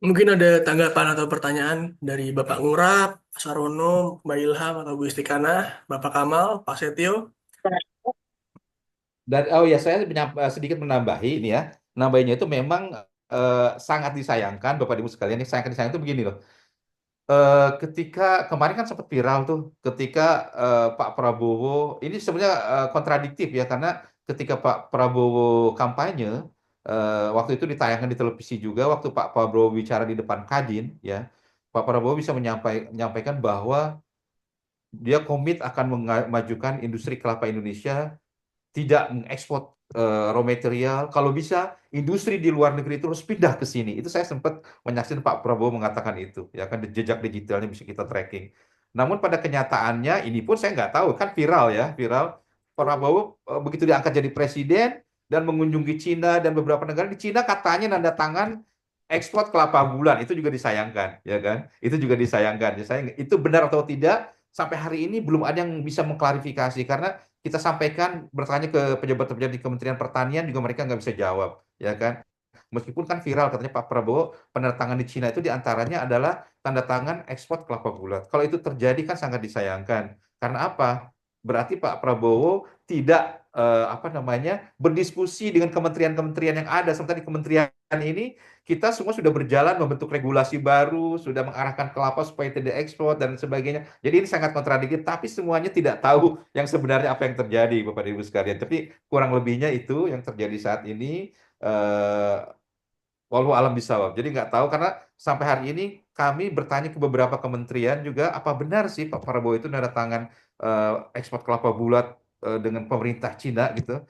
Mungkin ada tanggapan atau pertanyaan dari Bapak Ngurap, Pak Sarono, Mbak Ilham, atau Bu Istikana, Bapak Kamal, Pak Setio. Dan saya sedikit menambahi ini ya. Nambahinnya itu memang sangat disayangkan Bapak Ibu sekalian. Yang sangat disayangkan itu begini loh. Ketika kemarin kan sempat viral tuh ketika Pak Prabowo ini sebenarnya kontradiktif ya, karena ketika Pak Prabowo kampanye waktu itu ditayangkan di televisi juga, waktu Pak Prabowo bicara di depan Kadin ya, Pak Prabowo bisa menyampaikan bahwa dia komit akan memajukan industri kelapa Indonesia, tidak mengekspor raw material, kalau bisa industri di luar negeri itu harus pindah ke sini. Itu saya sempat menyaksikan Pak Prabowo mengatakan itu, ya kan jejak digitalnya bisa kita tracking. Namun pada kenyataannya ini pun saya nggak tahu, kan viral ya, viral. Pak Prabowo begitu diangkat jadi presiden dan mengunjungi Cina dan beberapa negara, di Cina katanya nanda tangan ekspor kelapa bulan, itu juga disayangkan, ya kan? Itu juga disayangkan. Ya, itu benar atau tidak? Sampai hari ini belum ada yang bisa mengklarifikasi, karena kita sampaikan bertanya ke pejabat-pejabat di Kementerian Pertanian juga mereka nggak bisa jawab, ya kan? Meskipun kan viral katanya Pak Prabowo penertangan di Cina itu diantaranya adalah tanda tangan ekspor kelapa bulat. Kalau itu terjadi kan sangat disayangkan. Karena apa? Berarti Pak Prabowo tidak berdiskusi dengan kementerian-kementerian yang ada. Sementara di kementerian ini kita semua sudah berjalan membentuk regulasi baru, sudah mengarahkan kelapa supaya tidak ekspor dan sebagainya. Jadi ini sangat kontradiktif, tapi semuanya tidak tahu yang sebenarnya apa yang terjadi, Bapak dan Ibu sekalian. Tapi kurang lebihnya itu yang terjadi saat ini. Walau alam bisawab. Jadi nggak tahu, karena sampai hari ini kami bertanya ke beberapa kementerian juga, apa benar sih Pak Prabowo itu nanda tangan ekspor kelapa bulat dengan pemerintah Cina gitu.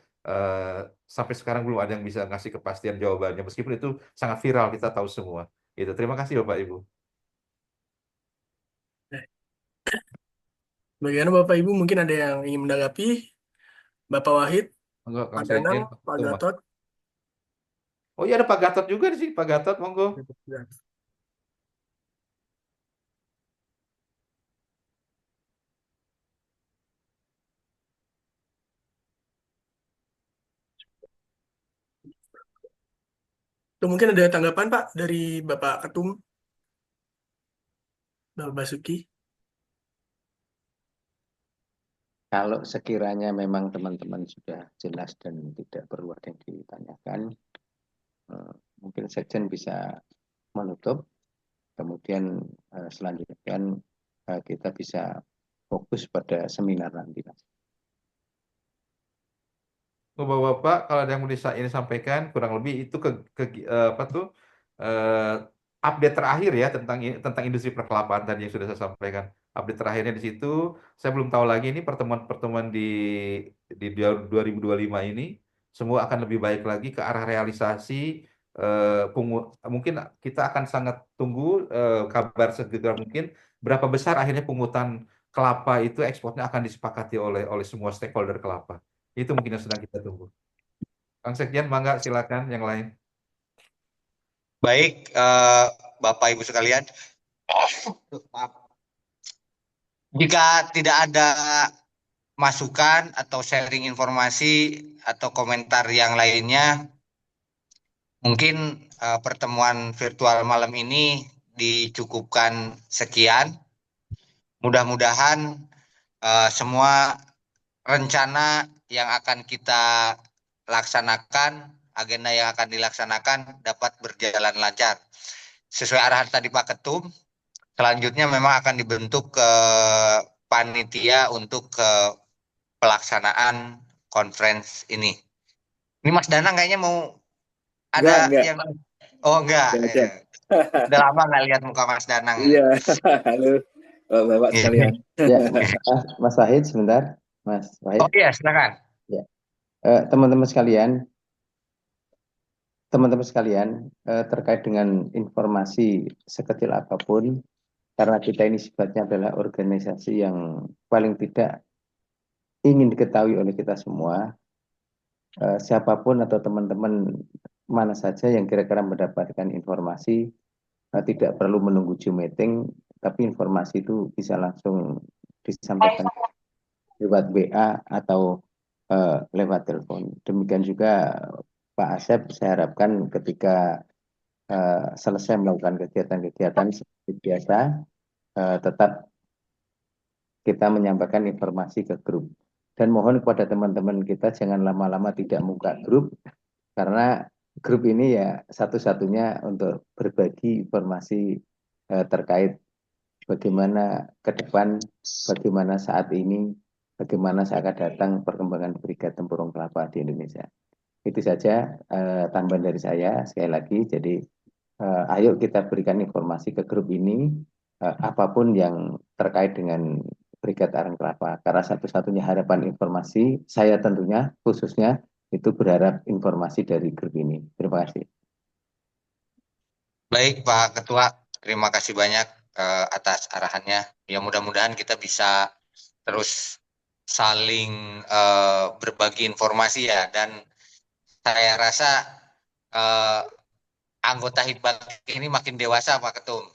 Sampai sekarang belum ada yang bisa ngasih kepastian jawabannya, meskipun itu sangat viral, kita tahu semua. Gitu. Terima kasih Bapak Ibu. Bagaimana Bapak Ibu mungkin ada yang ingin menanggapi? Bapak Wahid, Enggak, Pak Kang Sekjen, Danang, Pak Pak Ketum. Gatot. Oh iya, ada Pak Gatot juga di sini, Pak Gatot, monggo. Atau mungkin ada tanggapan Pak dari Bapak Ketum, Bapak Basuki. Kalau sekiranya memang teman-teman sudah jelas dan tidak perlu ada yang ditanyakan, mungkin Sekjen bisa menutup, kemudian selanjutnya kita bisa fokus pada seminar nanti. Bapak-bapak, kalau ada yang mau ini sampaikan, kurang lebih itu update terakhir ya tentang industri perkelapaan tadi yang sudah saya sampaikan. Update terakhirnya di situ, saya belum tahu lagi ini pertemuan-pertemuan di 2025 ini semua akan lebih baik lagi ke arah realisasi. Mungkin kita akan sangat tunggu kabar segera mungkin berapa besar akhirnya pungutan kelapa itu ekspornya akan disepakati oleh semua stakeholder kelapa. Itu mungkin yang sedang kita tunggu. Kang Sekjen, mangga silakan yang lain. Baik, Bapak Ibu sekalian, maaf. Jika tidak ada masukan atau sharing informasi atau komentar yang lainnya, mungkin pertemuan virtual malam ini dicukupkan sekian. Mudah-mudahan semua rencana yang akan kita laksanakan, agenda yang akan dilaksanakan dapat berjalan lancar. Sesuai arahan tadi Pak Ketum, selanjutnya memang akan dibentuk panitia untuk pelaksanaan conference ini. Ini Mas Danang kayaknya mau ada Enggak. yang... Oh enggak. Udah lama nggak lihat muka Mas Danang. Iya, halo Bapak sekalian. Ya, Mas Wahid sebentar, Mas Wahid. Oh iya, silakan. Ya. Teman-teman sekalian, terkait dengan informasi sekecil apapun, karena kita ini sifatnya adalah organisasi yang paling tidak ingin diketahui oleh kita semua, siapapun atau teman-teman mana saja yang kira-kira mendapatkan informasi, tidak perlu menunggu Zoom meeting, tapi informasi itu bisa langsung disampaikan lewat WA atau lewat telepon. Demikian juga Pak Asep, saya harapkan ketika selesai melakukan kegiatan-kegiatan seperti biasa, tetap kita menyampaikan informasi ke grup. Dan mohon kepada teman-teman kita jangan lama-lama tidak buka grup, karena grup ini ya satu-satunya untuk berbagi informasi terkait bagaimana ke depan, bagaimana saat ini, bagaimana saat akan datang perkembangan Brigade Tempurung Kelapa di Indonesia. Itu saja tambahan dari saya sekali lagi. Jadi ayo kita berikan informasi ke grup ini apapun yang terkait dengan Brigade Arang Kelapa. Karena satu-satunya harapan informasi saya tentunya khususnya itu berharap informasi dari grup ini. Terima kasih. Baik Pak Ketua, terima kasih banyak atas arahannya. Ya mudah-mudahan kita bisa terus saling berbagi informasi ya. Dan saya rasa anggota Hibak ini makin dewasa Pak Ketum.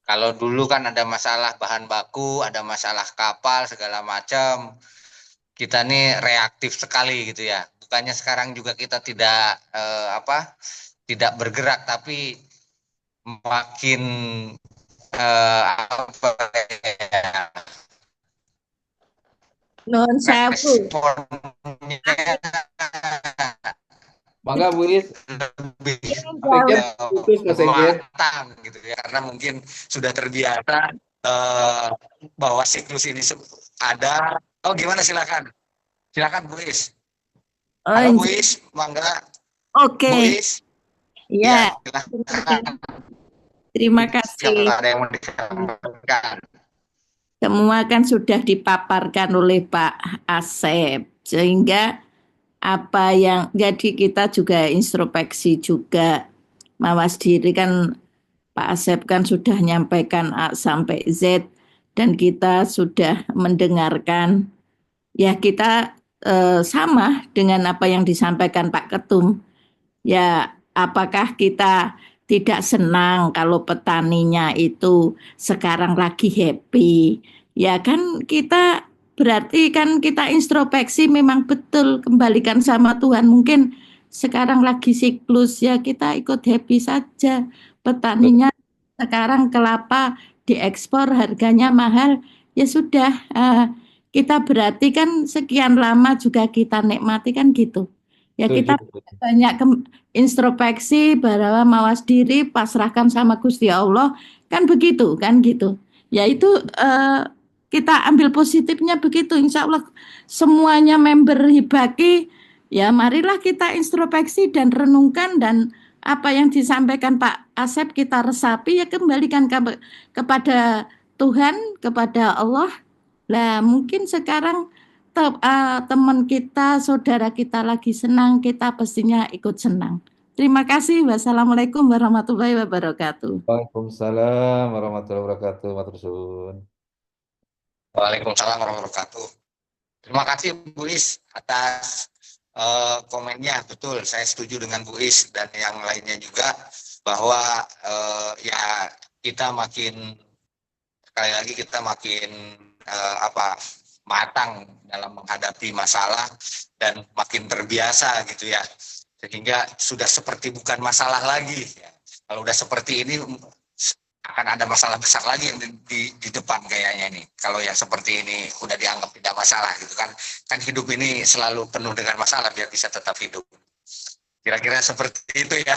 Kalau dulu kan ada masalah bahan baku, ada masalah kapal segala macam, kita nih reaktif sekali gitu ya. Bukannya sekarang juga kita tidak tidak bergerak, tapi makin Nuhun sewu. Mangga Bu Is. Lebih matang gitu ya, karena mungkin sudah terbiasa bahwa siklus ini ada. Oh gimana, silakan Bu Is. Halo Bu Is, mangga. Oke. Bu Is. Ya. Terima kasih. Ada yang mau disampaikan. Semua kan sudah dipaparkan oleh Pak Asep, sehingga apa yang jadi kita juga introspeksi juga, mawas diri kan Pak Asep kan sudah nyampaikan A sampai Z dan kita sudah mendengarkan. Ya kita sama dengan apa yang disampaikan Pak Ketum. Ya apakah kita tidak senang kalau petaninya itu sekarang lagi happy? Ya kan kita berarti kan kita introspeksi memang betul, kembalikan sama Tuhan. Mungkin sekarang lagi siklus ya kita ikut happy saja. Petaninya sekarang kelapa diekspor harganya mahal, ya sudah kita berarti kan sekian lama juga kita nikmati kan gitu. Ya kita banyak introspeksi bahwa mawas diri, pasrahkan sama Gusti Allah, kan begitu kan gitu. Ya itu kita ambil positifnya begitu, insya Allah semuanya member Hibaki, ya marilah kita introspeksi dan renungkan, dan apa yang disampaikan Pak Asep kita resapi, ya kembalikan kepada Tuhan, kepada Allah. Lah mungkin sekarang teman kita, saudara kita lagi senang, kita pastinya ikut senang. Terima kasih. Wassalamualaikum warahmatullahi wabarakatuh. Waalaikumsalam warahmatullahi wabarakatuh. Matur suwun. Waalaikumsalam warahmatullahi wabarakatuh. Terima kasih Bu Is atas komennya. Betul, saya setuju dengan Bu Is dan yang lainnya juga bahwa ya kita makin sekali lagi kita makin matang dalam menghadapi masalah dan makin terbiasa gitu ya, sehingga sudah seperti bukan masalah lagi ya. Kalau udah seperti ini akan ada masalah besar lagi yang di depan kayaknya nih. Kalau yang seperti ini udah dianggap tidak masalah gitu kan hidup ini selalu penuh dengan masalah biar bisa tetap hidup. Kira-kira seperti itu ya.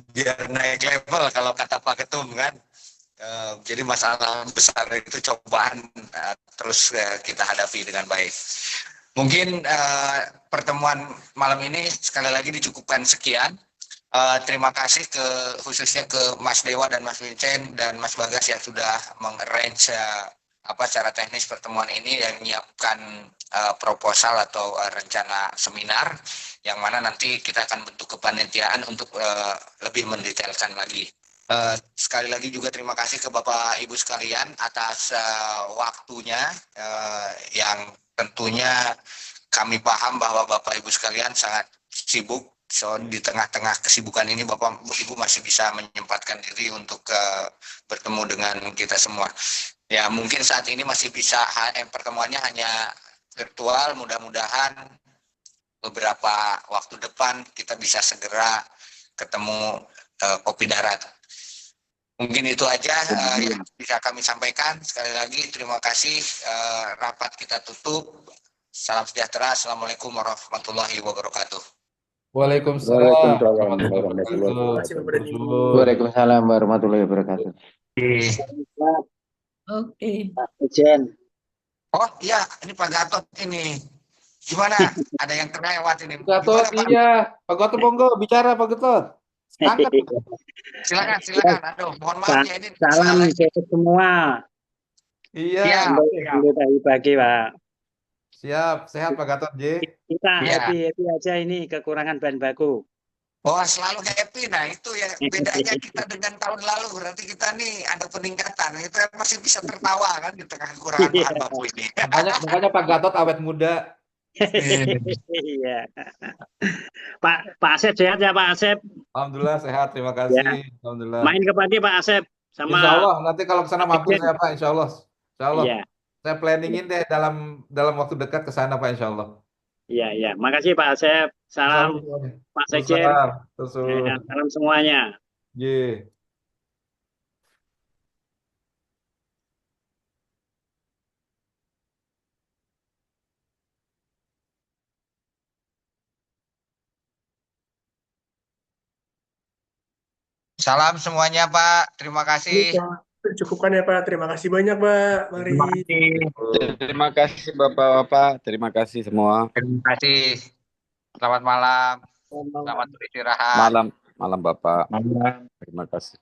Biar naik level kalau kata Pak Ketum kan. Jadi masalah besar itu cobaan terus kita hadapi dengan baik. Mungkin pertemuan malam ini sekali lagi dicukupkan sekian. Terima kasih khususnya ke Mas Dewa dan Mas Vincent dan Mas Bagas yang sudah mengarrange secara teknis pertemuan ini dan menyiapkan proposal atau rencana seminar yang mana nanti kita akan bentuk kepanitiaan untuk lebih mendetailkan lagi. Sekali lagi juga terima kasih ke Bapak Ibu sekalian atas waktunya yang tentunya kami paham bahwa Bapak Ibu sekalian sangat sibuk. So di tengah-tengah kesibukan ini Bapak Ibu masih bisa menyempatkan diri untuk bertemu dengan kita semua. Ya mungkin saat ini masih bisa pertemuannya hanya virtual, mudah-mudahan beberapa waktu depan kita bisa segera ketemu kopi darat. Mungkin itu aja yang bisa kami sampaikan. Sekali lagi terima kasih, rapat kita tutup. Salam sejahtera. Assalamualaikum warahmatullahi wabarakatuh. Waalaikumsalam Waalaikumsalam warahmatullahi wabarakatuh. Oke. Oh iya, ini Pak Gatot ini. Gimana? Ada yang terlewat ini. Gatot, iya. Pak Gatot monggo bicara Pak Gatot. Silakan. Aduh, mohon maaf ya ini. Salam sehat semua. Iya. Untuk bagi Pak. Siap, sehat Pak Gatot J. Kita happy aja ini kekurangan bahan baku. Oh, selalu happy. Nah, itu ya bedanya kita dengan tahun lalu. Berarti kita nih ada peningkatan. Kita masih bisa tertawa kan di tengah kekurangan bahan baku ini. Makanya Pak Gatot awet muda. Iya. Pak Asep sehat ya Pak Asep? Alhamdulillah sehat, terima kasih. Ya. Alhamdulillah. Main ke pagi Pak Asep sama. Insya Allah nanti kalau ke sana mampir saya Pak, Insya Allah. Iya. Saya planningin deh dalam waktu dekat ke sana Pak, Insya Allah. Iya. Makasih Pak Asep. Salam Pak Sekjen. Salam semuanya. Yeah. Salam semuanya Pak, terima kasih. Cukupkan ya Pak, terima kasih banyak Pak. Mari. Terima kasih Bapak-Bapak, terima kasih semua. Terima kasih. Selamat malam. Selamat beristirahat. Malam Bapak. Terima kasih.